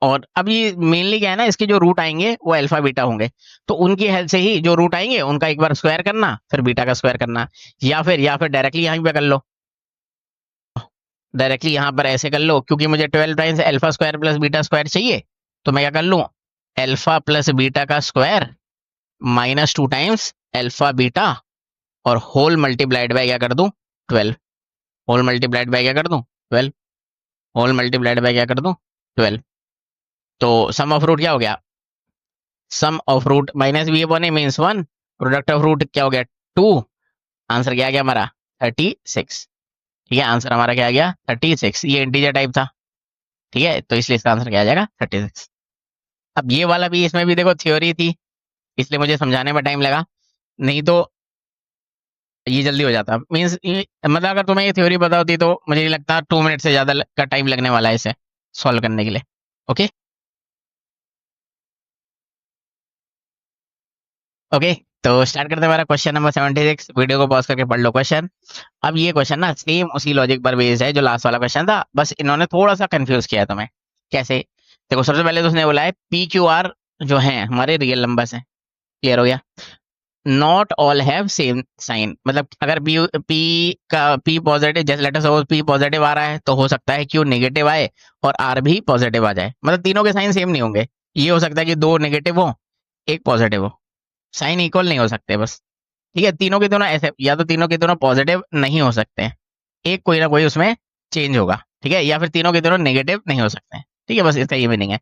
और अब ये मेनली क्या है ना, इसके जो रूट आएंगे वो अल्फा बीटा होंगे, तो उनकी हेल्प से ही जो रूट आएंगे उनका एक बार स्क्वायर करना, फिर बीटा का स्क्वायर करना, या फिर डायरेक्टली यहीं पे कर लो। डायरेक्टली यहाँ पर ऐसे कर लो, क्योंकि मुझे 12 times alpha square plus beta square चाहिए, तो मैं क्या कर लूँ, अल्फा प्लस बीटा का square minus 2 times alpha beta, और होल मल्टीप्लाइड बाय क्या कर दूं, 12। होल मल्टीप्लाइड बाय क्या कर दूं, 12। होल मल्टीप्लाइड बाय क्या कर दूं, 12। तो सम ऑफ रूट क्या हो गया, sum of root minus B upon A means 1, product of root क्या हो गया, 2। आंसर क्या आ गया हमारा, 36। ठीक है, आंसर हमारा क्या आ गया, 36। ये इंटीजर टाइप था। ठीक है, तो इसलिए इसका आंसर क्या आ जाएगा, 36। अब ये वाला भी, इसमें भी देखो थ्योरी थी, इसलिए मुझे समझाने में टाइम लगा, नहीं तो ये जल्दी हो जाता। मीन्स मतलब अगर तुम्हें ये थ्योरी पता होती तो मुझे नहीं लगता 2 मिनट से ज्यादा का टाइम लगने वाला है इसे सॉल्व करने के लिए। ओके ओके, तो स्टार्ट करते हैं हमारा क्वेश्चन नंबर 76। वीडियो को पॉज करके पढ़ लो क्वेश्चन। अब ये क्वेश्चन ना सेम उसी लॉजिक पर बेस्ड है जो लास्ट वाला क्वेश्चन था, बस इन्होंने थोड़ा सा कंफ्यूज किया है तुम्हें। कैसे, देखो सबसे पहले तो उसने बोला है पी क्यू आर जो है हमारे रियल नंबर्स हैं। क्लियर हो गया, not all have same sign, मतलब अगर पी का पी पॉजिटिव, जैसे लेटर सपोज पी पॉजिटिव आ रहा है तो हो सकता है क्यू नेगेटिव आए और आर भी पॉजिटिव आ जाए, मतलब तीनों के साइन सेम नहीं होंगे। ये हो सकता है कि 2 नेगेटिव हो, 1 पॉजिटिव हो, साइन इक्वल नहीं हो सकते बस। ठीक है, तीनों के दोनों ऐसे, या तो तीनों के दोनों पॉजिटिव नहीं हो सकते हैं, एक कोई ना कोई उसमें चेंज होगा। ठीक है, या फिर तीनों के दोनों नेगेटिव नहीं हो सकते हैं। ठीक है, बस इसका ये मीनिंग है।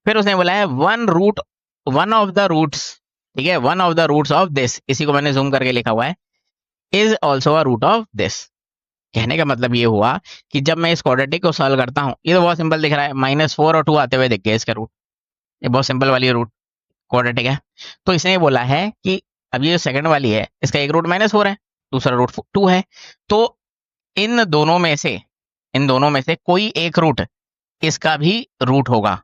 फिर उसने बोला है वन ऑफ द रूट्स, ठीक है, one of the roots of this, इसी को मैंने जूम करके लिखा हुआ है, is also a root of this. कहने का मतलब ये हुआ कि जब मैं इस क्वाड्रेटिक को सॉल्व करता हूँ, ये तो बहुत सिंपल दिख रहा है, -4 और 2 आते हुए दिख गए इसका रूट, ये बहुत सिंपल वाली रूट क्वाड्रेटिक है। तो इसने ये बोला है कि अब ये जो सेकंड वाली है इसका एक रूट -4 है, दूसरा रूट 2 है, तो इन दोनों में से कोई एक रूट इसका भी रूट होगा।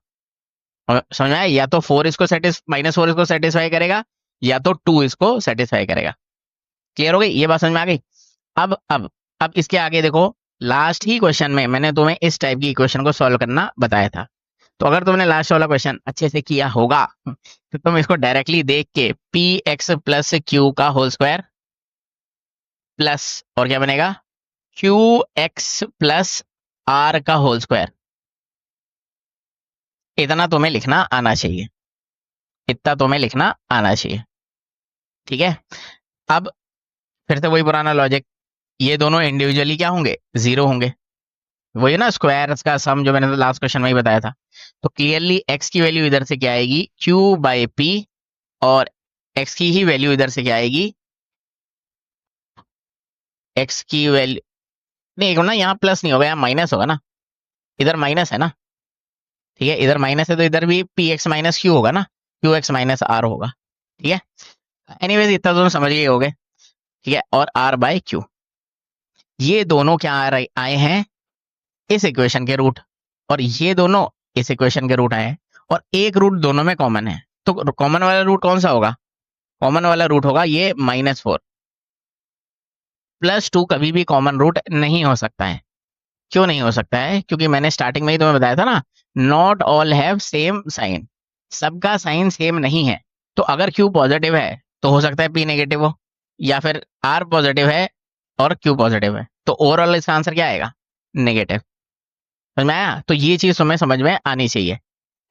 और समझ में आया, या तो 4 इसको -4 इसको सेटिस्फाई करेगा, या तो 2 इसको सेटिस्फाई करेगा। क्लियर हो गई ये बात, समझ में आ गई। अब इसके आगे देखो, लास्ट ही क्वेश्चन में मैंने तुम्हें इस टाइप की इक्वेशन को सॉल्व करना बताया था, तो अगर तुमने लास्ट वाला क्वेश्चन अच्छे से किया होगा तो तुम इसको डायरेक्टली देख के पी एक्स प्लस क्यू का होल स्क्वायर प्लस, और क्या बनेगा, क्यू एक्स प्लस आर का होल स्क्वायर, इतना तुम्हें लिखना आना चाहिए, इतना तुम्हें लिखना आना चाहिए। ठीक है, अब फिर से वही पुराना लॉजिक, ये दोनों इंडिविजुअली क्या होंगे, 0 होंगे, वही ना स्क्वायर्स का सम जो मैंने लास्ट क्वेश्चन में ही बताया था। तो क्लियरली एक्स की वैल्यू इधर से क्या आएगी, क्यू बाई पी, और एक्स की ही वैल्यू इधर से क्या आएगी, एक्स की वैल्यू, नहीं एक ना, यहाँ प्लस नहीं होगा, यहाँ माइनस होगा ना, इधर माइनस है ना। ठीक है, इधर माइनस है तो इधर भी पी एक्स माइनस क्यू होगा ना, क्यू एक्स माइनस आर होगा। ठीक है, एनीवेज इतना दोनों समझ गए होगे। ठीक है, और आर बाय क्यू, ये दोनों क्या आए हैं, इस इक्वेशन के रूट, और ये दोनों इस इक्वेशन के रूट आए हैं, और एक रूट दोनों में कॉमन है। तो कॉमन वाला रूट कौन सा होगा, कॉमन वाला रूट होगा ये -4। +2 कभी भी कॉमन रूट नहीं हो सकता है। क्यों नहीं हो सकता है, क्योंकि मैंने स्टार्टिंग में ही तुम्हें बताया था ना, not all have same sign, सबका साइन सेम नहीं है। तो अगर Q पॉजिटिव है तो हो सकता है P नेगेटिव हो, या फिर R पॉजिटिव है और Q पॉजिटिव है, तो ओवरऑल इसका आंसर क्या आएगा, नेगेटिव। समझ में आया, तो ये चीज तुम्हें समझ में आनी चाहिए।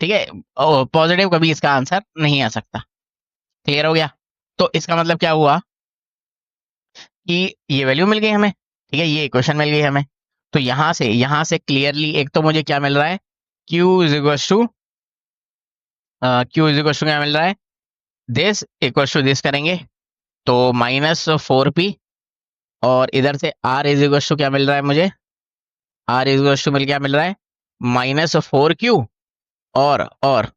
ठीक है, पॉजिटिव कभी इसका आंसर नहीं आ सकता। क्लियर हो गया, तो इसका मतलब क्या हुआ कि ये वैल्यू मिल गई हमें, ठीक है, ये इक्वेशन मिल गई हमें। तो यहां से क्लियरली एक तो मुझे क्या मिल रहा है, Q इज इक्वल टू क्या मिल रहा है, दिस इक्वल टू दिस करेंगे तो -4p, और इधर से R इज इक्वल टू क्या मिल रहा है मुझे, R इज इक्वल टू क्या मिल रहा है, -4q, और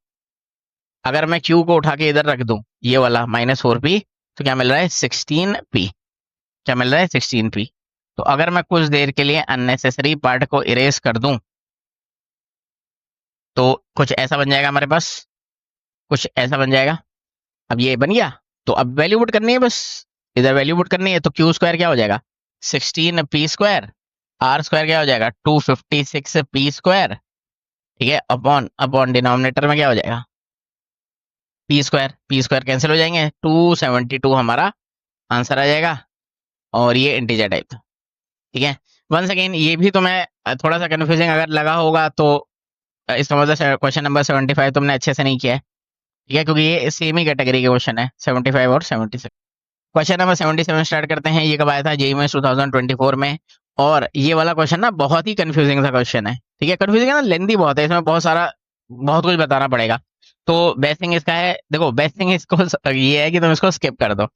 अगर मैं Q को उठा के इधर रख दूं, ये वाला -4p, तो क्या मिल रहा है 16p, क्या मिल रहा है 16p। तो अगर मैं कुछ देर के लिए अननेसेसरी पार्ट को इरेज कर दूं तो कुछ ऐसा बन जाएगा हमारे पास, कुछ ऐसा बन जाएगा। अब ये बन गया, तो अब वैल्यू पुट करनी है बस, इधर वैल्यू पुट करनी है, तो क्यू स्क्वायर क्या हो जाएगा 16p², आर स्क्वायर क्या हो जाएगा 256p², ठीक है, अपॉन अपॉन डिनोमिनेटर में क्या हो जाएगा p² कैंसिल हो जाएंगे, 272 हमारा आंसर आ जाएगा, और ये इंटीजर टाइप था। ठीक है, वंस अगेन ये भी तुम्हें थोड़ा सा कंफ्यूजिंग अगर लगा होगा तो इसका मतलब क्वेश्चन नंबर 75 तुमने अच्छे से नहीं किया है। ठीक है, क्योंकि ये सेम ही कैटेगरी के क्वेश्चन है, 75 और 76। क्वेश्चन नंबर 77 स्टार्ट करते हैं। ये कब आया था, जेईई में 2024 में, और ये वाला क्वेश्चन ना बहुत ही कंफ्यूजिंग सा क्वेश्चन है। ठीक है, कंफ्यूजिंग है ना, लेंदी बहुत है, इसमें बहुत कुछ बताना पड़ेगा। तो बेस्ट थिंग इसका है, देखो बेस्ट थिंग इसको ये है कि तुम इसको स्किप कर दो,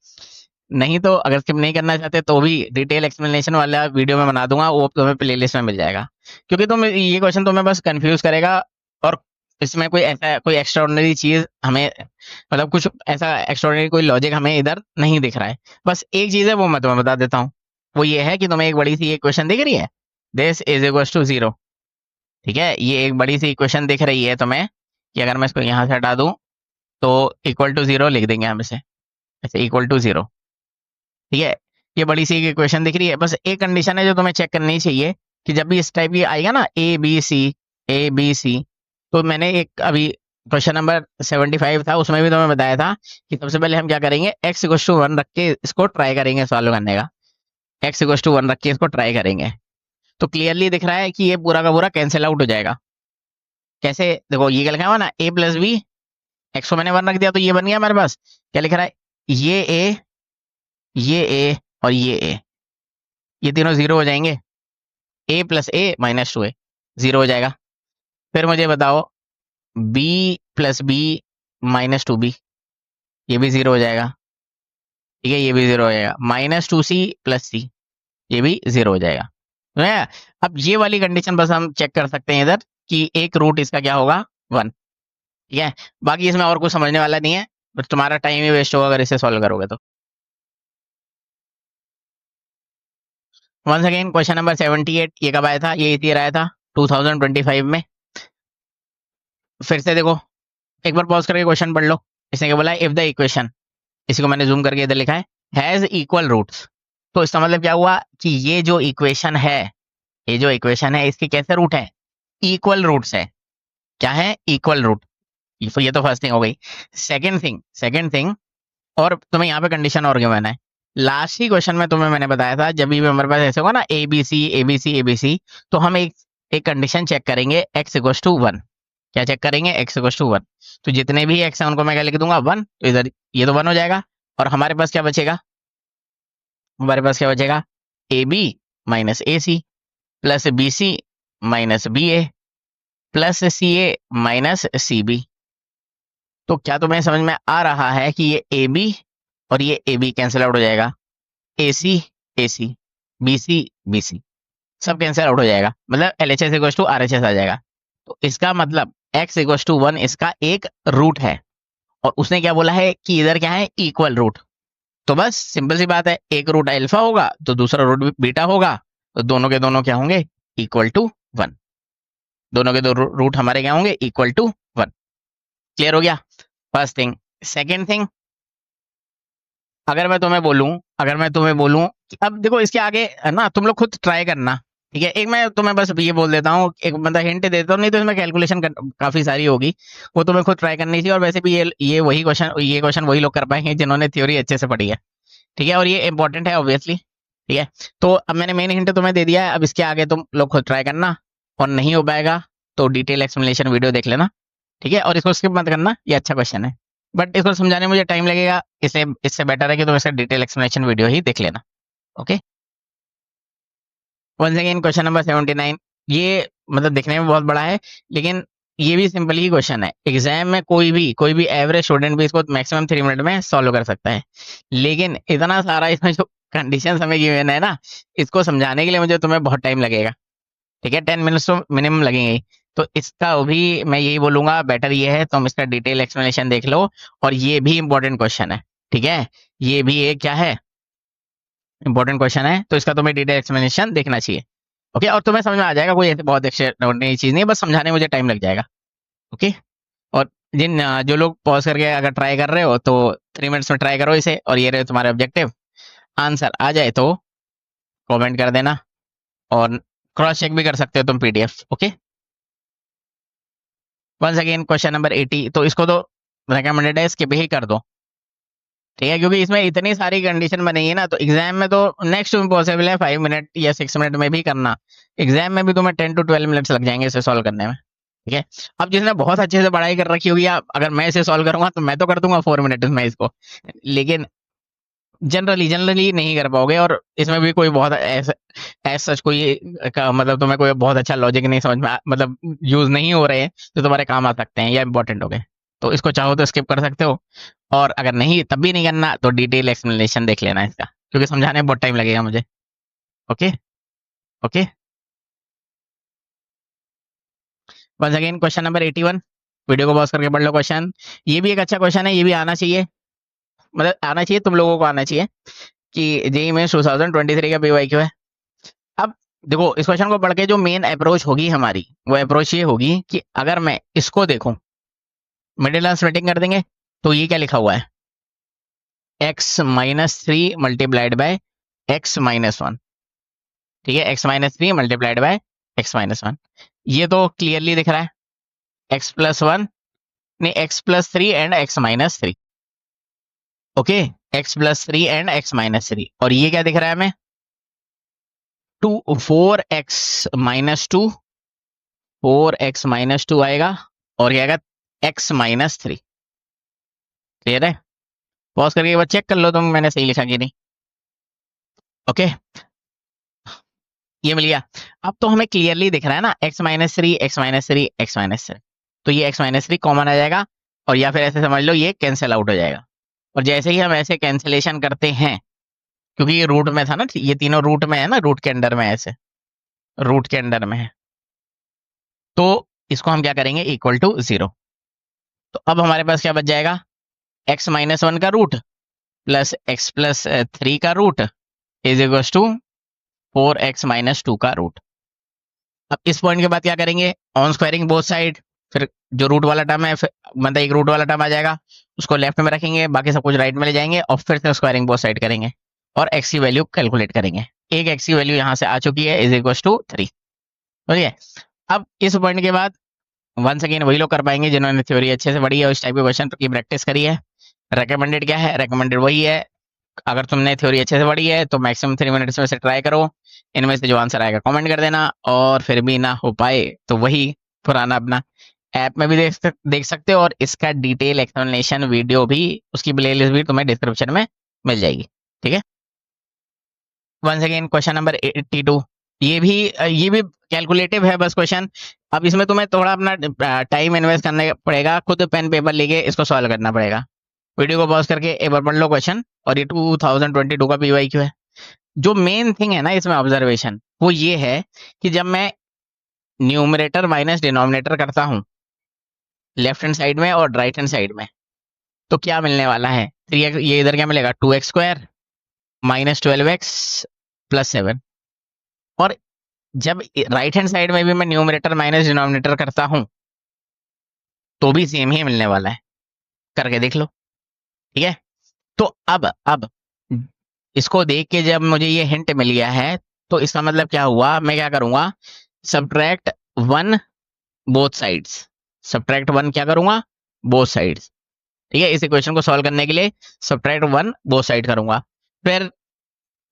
नहीं तो अगर स्किप नहीं करना चाहते तो भी डिटेल एक्सप्लेनेशन वाला वीडियो में बना दूंगा, वो तुम्हें प्लेलिस्ट में मिल जाएगा। क्योंकि तुम ये क्वेश्चन तुम्हें बस कंफ्यूज करेगा, और इसमें कोई एक्स्ट्राऑर्डिनरी चीज हमें, मतलब कुछ ऐसा एक्स्ट्राऑर्डिनरी कोई लॉजिक हमें इधर नहीं दिख रहा है। बस एक चीज है वो मैं तुम्हें बता देता हूँ, वो ये है कि तुम्हें एक बड़ी सी ये क्वेश्चन दिख रही है, दिस इज इक्वल टू 0। ठीक है, ये एक बड़ी सी इक्वेशन दिख रही है तुम्हें, कि अगर मैं इसको यहाँ से हटा दूं तो इक्वल टू 0 लिख देंगे हम इसे, ऐसे इक्वल टू 0। ठीक है, ये बड़ी सी इक्वेशन दिख रही है, बस एक कंडीशन है जो तुम्हें चेक करनी चाहिए, कि जब भी इस टाइप की आएगा ना ए बी सी, तो मैंने एक अभी क्वेश्चन नंबर 75 था, उसमें भी तुम्हें बताया था कि सबसे पहले हम क्या करेंगे, x इक्वल टू 1 रख के इसको ट्राई करेंगे सॉल्व करने का, x इक्वल टू 1 रख के इसको ट्राई करेंगे। तो क्लियरली दिख रहा है कि ये पूरा का पूरा कैंसिल आउट हो जाएगा। कैसे, देखो ये क्या लिखा हुआ ना, a+b, x को मैंने 1 रख दिया तो ये बन गया हमारे पास, क्या लिख रहा है, ये a, ये a और ये तीनों 0 हो जाएंगे, a+a-2a 0 हो जाएगा। फिर मुझे बताओ b+b-2b, ये भी 0 हो जाएगा। ठीक है, ये भी 0 हो जाएगा, -2c+c, ये भी 0 हो जाएगा। तो है, अब ये वाली कंडीशन बस हम चेक कर सकते हैं इधर, कि एक रूट इसका क्या होगा 1। ठीक है, बाकी इसमें और कुछ समझने वाला नहीं है, बस तुम्हारा टाइम ही वेस्ट होगा अगर इसे सॉल्व करोगे तो। वंस अगेन क्वेश्चन नंबर 78, ये कब आया था, ये इस ईयर आया था 2025 में। फिर से देखो, एक बार पॉज करके क्वेश्चन पढ़ लो। इसने क्या बोला है, इफ द इक्वेशन, इसी को मैंने जूम करके इधर लिखा है, हैज इक्वल रूट्स। तो इसका मतलब क्या हुआ कि ये जो इक्वेशन है, ये जो इक्वेशन है इसके कैसे रूट है, इक्वल रूट्स है। क्या है, इक्वल रूट। ये तो फर्स्ट थिंग हो गई। सेकंड थिंग, और तुम्हें यहाँ पे कंडीशन और गिवन है। लास्ट ही क्वेश्चन में तुम्हें मैंने बताया था, जब भी हमारे पास ऐसे होगा ना ए बी सी, तो हम एक कंडीशन चेक करेंगे, x इक्वल टू 1। क्या चेक करेंगे, x इक्वल टू 1। तो जितने भी x है उनको मैं क्या लिख दूंगा 1, तो इधर ये तो 1 हो जाएगा, और हमारे पास क्या बचेगा, A B -ac plus B C -ba plus CA-CB। तो क्या तुम्हें समझ में आ रहा है कि ये AB और ये AB कैंसिल आउट हो जाएगा, AC BC सब कैंसिल आउट हो जाएगा, मतलब LHS इक्वल टू RHS आ जाएगा। तो इसका मतलब x इक्वल टू 1 इसका एक रूट है, और उसने क्या बोला है कि इधर क्या है, इक्वल रूट। तो बस सिंपल सी बात है, एक रूट अल्फा होगा तो दूसरा रूट बीटा होगा, तो दोनों के दोनों क्या होंगे, इक्वल टू 1। दोनों के दो रूट हमारे क्या होंगे, इक्वल टू 1। क्लियर हो गया फर्स्ट थिंग। सेकेंड थिंग, अगर मैं तुम्हें बोलूं कि अब देखो इसके आगे है ना, तुम लोग खुद ट्राई करना, ठीक है। एक मैं तुम्हें बस ये बोल देता हूँ, एक बंदा हिंट देता हूँ, नहीं तो इसमें कैलकुलेशन काफी सारी होगी, वो तुम्हें खुद ट्राई करनी चाहिए। और वैसे भी ये क्वेश्चन वही लोग कर पाएंगे जिन्होंने थ्योरी अच्छे से पढ़ी है, ठीक है। और ये इंपॉर्टेंट है ऑब्वियसली, ठीक है। तो अब मैंने मेन हिंट तुम्हें दे दिया है, अब इसके आगे तुम लोग खुद ट्राई करना, और नहीं हो पाएगा तो डिटेल एक्सप्लेनेशन वीडियो देख लेना, ठीक है। और इसको स्किप मत करना, ये अच्छा क्वेश्चन है, बट इसको समझाने में मुझे टाइम लगेगा, इसलिए इससे बेटर है कि तुम इसका डिटेल एक्सप्लेनेशन वीडियो ही देख लेना। Okay, once again question number 79। ये मतलब दिखने में बहुत बड़ा है, लेकिन ये भी सिंपल ही क्वेश्चन है। एग्जाम में कोई भी एवरेज स्टूडेंट भी इसको मैक्सिमम 3 मिनट में सॉल्व कर सकता है, लेकिन इतना सारा इसमें जो कंडीशन हमें गिवन है ना, इसको समझाने के लिए मुझे तुम्हें बहुत टाइम लगेगा, ठीक है। 10 मिनट्स तो मिनिमम लगेंगे ही। तो इसका भी मैं यही बोलूंगा, बेटर ये है तुम इसका डिटेल एक्सप्लेनेशन देख लो, और ये भी इंपॉर्टेंट क्वेश्चन है, ठीक है। ये भी एक क्या है, इंपॉर्टेंट क्वेश्चन है, तो इसका तुम्हें डिटेल एक्सप्लेनेशन देखना चाहिए। ओके, और तुम्हें समझ में आ जाएगा, कोई ऐसी बहुत नई चीज नहीं है, बस समझाने में मुझे टाइम लग जाएगा। ओके, और जो लोग पॉज करके अगर ट्राई कर रहे हो तो 3 मिनट्स में ट्राई करो इसे, और ये रहे तुम्हारे ऑब्जेक्टिव। आंसर आ जाए तो कमेंट कर देना, और क्रॉस चेक भी कर सकते हो तुम PDF. Okay, once again question number 80, तो इसको तो रिकमेंडेड है स्किप ही कर दो, ठीक है, क्योंकि इसमें इतनी सारी कंडीशन बनी है ना, तो एग्जाम में तो नेक्स्ट पॉसिबल है 5 मिनट या 6 मिनट में भी करना, एग्जाम में भी तुम्हें 10 to 12 मिनट्स लग जाएंगे इसे सॉल्व करने में, ठीक है। अब जिसने बहुत अच्छे से पढ़ाई कर रखी होगी, अगर मैं इसे सॉल्व करूंगा तो मैं तो कर दूंगा 4 मिनट में इसको, लेकिन जनरली नहीं कर पाओगे, और इसमें भी कोई बहुत ऐसा कोई मतलब तुम्हें कोई बहुत अच्छा लॉजिक नहीं समझ में मतलब यूज नहीं हो रहे हैं जो तुम्हारे काम आ सकते हैं या इंपॉर्टेंट हो गए, तो इसको चाहो तो स्किप कर सकते हो, और अगर नहीं तब भी नहीं करना तो डिटेल एक्सप्लेनेशन देख लेना इसका, क्योंकि समझाने में बहुत टाइम लगेगा मुझे। Okay, okay, once again question number 81। Video को पॉज करके पढ़ लो क्वेश्चन। ये भी एक अच्छा क्वेश्चन है, ये भी आना चाहिए, मतलब आना चाहिए, तुम लोगों को आना चाहिए कि जेई में 2023 का पीवाईक्यू है। अब देखो, इस क्वेश्चन को पढ़ के जो मेन अप्रोच होगी हमारी, वो अप्रोच ये होगी कि अगर मैं इसको देखूं, मिडिल टर्म स्प्लिटिंग कर देंगे, तो ये क्या लिखा हुआ है, x-3 मल्टीप्लाइड बाय x-1, ठीक है। x-3 मल्टीप्लाइड बाय x-1, ये तो क्लियरली दिख रहा है, x+1 नहीं, x+3 and x-3। Okay, x+3 and x-3, और ये क्या दिख रहा है हमें, 4x-2, 4x-2 आएगा, और क्या आएगा, x-3। क्लियर है, पॉज करके एक बार चेक कर लो तुम, मैंने सही लिखा कि नहीं। ओके, ये मिल गया। अब तो हमें क्लियरली दिख रहा है ना, x-3, x-3, x-3, तो ये x-3 कॉमन आ जाएगा, और या फिर ऐसे समझ लो ये कैंसिल आउट हो जाएगा। और जैसे ही हम ऐसे कैंसिलेशन करते हैं, क्योंकि ये रूट में था ना, ये तीनों रूट में है ना, रूट के अंडर में, ऐसे रूट के अंडर में है, तो इसको हम क्या करेंगे, इक्वल टू 0। तो अब हमारे पास क्या बच जाएगा, x-1 का रूट प्लस x+3 का root is equal to 4x-2 का रूट। अब इस पॉइंट के बाद क्या करेंगे, ऑन स्क्वायरिंग बोथ साइड, फिर जो रूट वाला टर्म है, मतलब एक रूट वाला टर्म आ जाएगा, उसको लेफ्ट में रखेंगे, बाकी सब कुछ राइट में ले जाएंगे, और फिर से स्क्वायरिंग बोथ साइड करेंगे, और x की वैल्यू कैलकुलेट करेंगे। एक x की वैल्यू यहाँ से आ चुकी है, इज इक्वल टू 3। समझिए, अब इस पॉइंट के बाद वंस अगेन वही लोग कर पाएंगे जिन्होंने थ्योरी अच्छे से पढ़ी है, उस टाइप के क्वेश्चन की प्रैक्टिस करी है। रेकमेंडेड क्या है, रेकमेंडेड वही है, अगर तुमने थ्योरी अच्छे से पढ़ी है तो मैक्सिमम 3 मिनट्स में से ट्राई करो, इनमें से जो आंसर आएगा कमेंट कर देना, और फिर भी ना हो पाए तो वही पुराना अपना ऐप में भी देख सकते हो, और इसका डिटेल एक्सप्लेनेशन वीडियो भी, उसकी प्लेलिस्ट भी तुम्हें डिस्क्रिप्शन में मिल जाएगी, ठीक है। Once again question number 82। ये भी कैलकुलेटिव है बस क्वेश्चन। अब इसमें तुम्हें थोड़ा अपना टाइम इन्वेस्ट करना पड़ेगा, खुद पेन पेपर लेके इसको सॉल्व करना पड़ेगा। वीडियो को पॉज करके एक बार पढ़ लो क्वेश्चन, और ये 2022 का पीवाईक्यू है। जो मेन थिंग है ना इसमें ऑब्जर्वेशन, वो ये है कि जब मैं न्यूमरेटर माइनस डिनोमिनेटर करता हूं लेफ्ट हैंड साइड में और राइट हैंड साइड में, तो क्या मिलने वाला है, 3x, ये इधर क्या मिलेगा 2x² माइनस 12x प्लस 7। और जब राइट हैंड साइड में भी मैं न्यूमरेटर माइनस डिनोमिनेटर करता हूं तो भी सेम ही मिलने वाला है, करके देख लो। ठीक है, तो अब इसको देख के जब मुझे ये हिंट मिल गया है तो इसका मतलब क्या हुआ, मैं क्या करूंगा, सब्ट्रैक्ट 1 बोथ साइड्स। सब्ट्रैक्ट 1 क्या करूंगा, बोथ साइड्स। ठीक है, इस इक्वेशन को सॉल्व करने के लिए सब्ट्रैक्ट 1 बोथ साइड करूंगा। फिर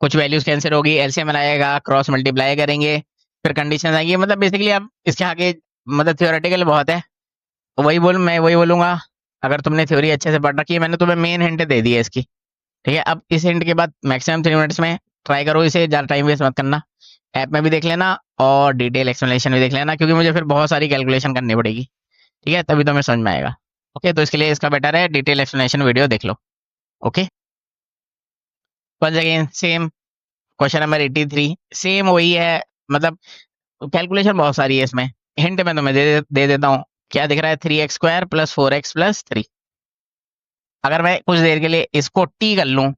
कुछ वैल्यूज कैंसिल होगी, एलसीएम आएगा, क्रॉस मल्टीप्लाई करेंगे, फिर कंडीशन आएगी। मतलब बेसिकली अब इसके आगे मतलब थियोरेटिकल बहुत है, मैं वही बोलूंगा। अगर तुमने थ्योरी अच्छे से पढ़ रखी है, मैंने तुम्हें मेन हिंट दे दी है इसकी। ठीक है, अब इस हिंट के बाद मैक्सिमम 3 मिनट्स में ट्राई करो इसे, ज़्यादा टाइम वेस्ट मत करना। ऐप में भी देख लेना और डिटेल एक्सप्लेनेशन भी देख लेना, क्योंकि मुझे फिर बहुत सारी कैलकुलेशन करनी पड़ेगी। ठीक है, तभी तुम्हें समझ में आएगा। ओके, तो इसके लिए इसका बेटर है डिटेल एक्सप्लेनेशन वीडियो देख लो। Okay, once again same question number 83, same वही है। मतलब कैलकुलेशन बहुत सारी है इसमें। हिंट मैं तुम्हें दे देता हूँ। क्या दिख रहा है, 3x² प्लस 4x प्लस 3। अगर मैं कुछ देर के लिए इसको t कर लूँ,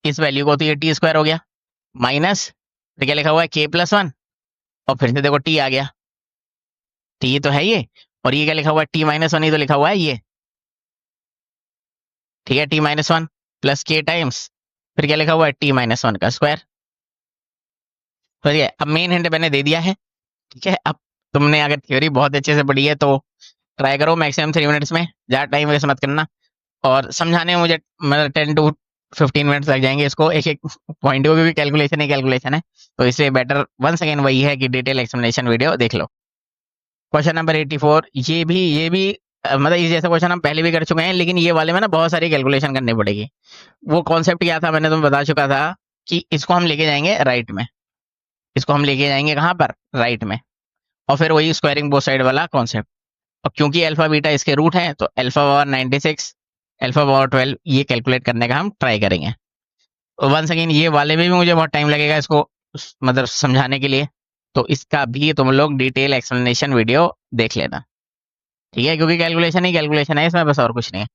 इस वैल्यू को, तो ये t² हो गया, माइनस तो क्या लिखा हुआ है k+1, और फिर से देखो t आ गया, t तो है ये, और ये क्या लिखा हुआ है t-1 ही तो लिखा हुआ है ये। ठीक है, t-1 प्लस k टाइम्स, फिर क्या लिखा हुआ है t-1 का स्क्वायर। ठीक है, अब मेन हिंट मैंने दे दिया है। ठीक है, अब तुमने अगर थ्योरी बहुत अच्छे से पढ़ी है तो ट्राई करो मैक्सिमम 3 मिनट्स में, ज़्यादा टाइम वेस्ट मत करना। और समझाने में मुझे मतलब 10 to 15 मिनट्स लग जाएंगे इसको, एक एक पॉइंट को, क्योंकि कैलकुलेशन ही कैलकुलेशन है। तो इससे बेटर वंस अगेन वही है कि डिटेल एक्सप्लेनेशन वीडियो देख लो। क्वेश्चन नंबर 84, ये भी मतलब इस जैसा क्वेश्चन हम पहले भी कर चुके हैं, लेकिन ये वाले में ना बहुत सारी कैलकुलेशन करनी पड़ेगी। वो कॉन्सेप्ट क्या था, मैंने तुम्हें बता चुका था कि इसको हम लेके जाएंगे राइट में। इसको हम लेके जाएंगे कहाँ पर, राइट में। और फिर वही स्क्वायरिंग बोथ साइड वाला कॉन्सेप्ट। और क्योंकि अल्फा बीटा इसके रूट हैं, तो अल्फा पावर 96, अल्फा पावर 12, ये कैलकुलेट करने का हम ट्राई करेंगे। वंस अगेन ये वाले में भी मुझे बहुत टाइम लगेगा इसको मतलब समझाने के लिए, तो इसका भी तुम लोग डिटेल एक्सप्लेनेशन वीडियो देख लेना। ठीक है, क्योंकि कैलकुलेशन ही कैलकुलेशन है इसमें, बस और कुछ नहीं है।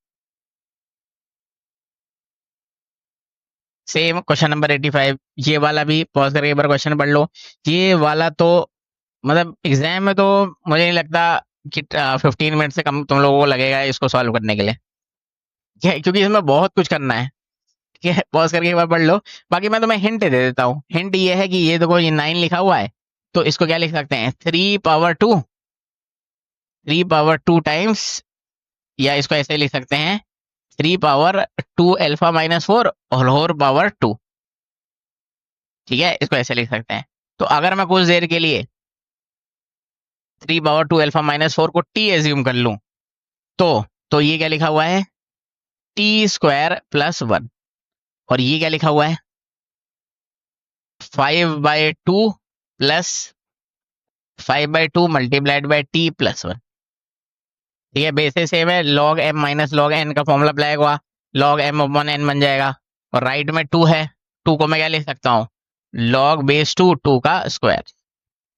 सेम क्वेश्चन नंबर 85, ये वाला भी पॉज करके एक बार क्वेश्चन पढ़ लो। ये वाला तो मतलब एग्जाम में तो मुझे नहीं लगता कि 15 मिनट से कम तुम लोगों को लगेगा इसको सॉल्व करने के लिए। ठीक है, क्योंकि इसमें बहुत कुछ करना है। ठीक है, पॉज करके एक बार पढ़ लो। बाकी मैं तुम्हें हिंट दे देता हूँ। हिंट ये है कि ये देखो, ये 9 लिखा हुआ है, तो इसको क्या लिख सकते हैं, 3 पावर 2 टाइम्स, या इसको ऐसे लिख सकते हैं 3 power 2 alpha minus 4 whole power 2। ठीक है, इसको ऐसे लिख सकते हैं। तो अगर मैं कुछ देर के लिए 3 पावर 2 अल्फा माइनस 4 को टी एज्यूम कर लूं, तो ये क्या लिखा हुआ है, t² + 1। और ये क्या लिखा हुआ है, 5/2 प्लस 5/2 मल्टीप्लाइड बाई t+1। ठीक है, बेसिस सेम है, log m minus log n का फॉर्मूला अप्लाई हुआ, log m/n बन जाएगा। और राइट में 2 है, 2 को मैं क्या लिख सकता हूँ, log बेस 2 का स्क्वायर,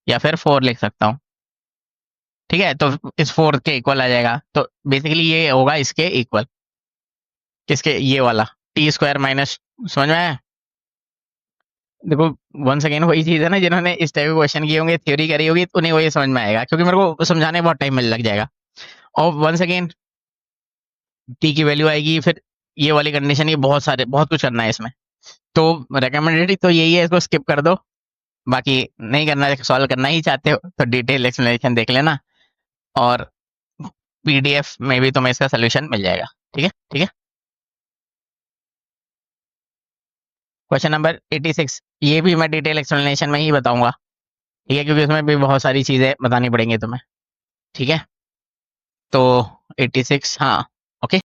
या फिर 4 लिख सकता हूँ। ठीक है, तो इस 4 के इक्वल आ जाएगा। तो बेसिकली ये होगा इसके इक्वल, किसके, ये वाला t² माइनस, समझ में आया। देखो वंस अगेन वही चीज है ना, जिन्होंने इस टाइप के क्वेश्चन किए होंगे, थ्योरी करी होगी, तो उन्हें वही समझ में आएगा, क्योंकि मेरे को समझाने में बहुत टाइम लग जाएगा। और वंस अगेन टी की वैल्यू आएगी, फिर ये वाली कंडीशन, ये बहुत कुछ करना है इसमें। तो रिकमेंडेड तो यही है, इसको स्किप कर दो। बाकी नहीं करना, सॉल्व करना ही चाहते हो तो डिटेल एक्सप्लेनेशन देख लेना, और पीडीएफ में भी तुम्हें इसका सोल्यूशन मिल जाएगा। ठीक है, ठीक है। क्वेश्चन नंबर 86, ये भी मैं डिटेल एक्सप्लेनेशन में ही बताऊंगा। ठीक है, क्योंकि उसमें भी बहुत सारी चीजें बतानी पड़ेंगी तुम्हें। ठीक है, तो 86, हाँ, ओके।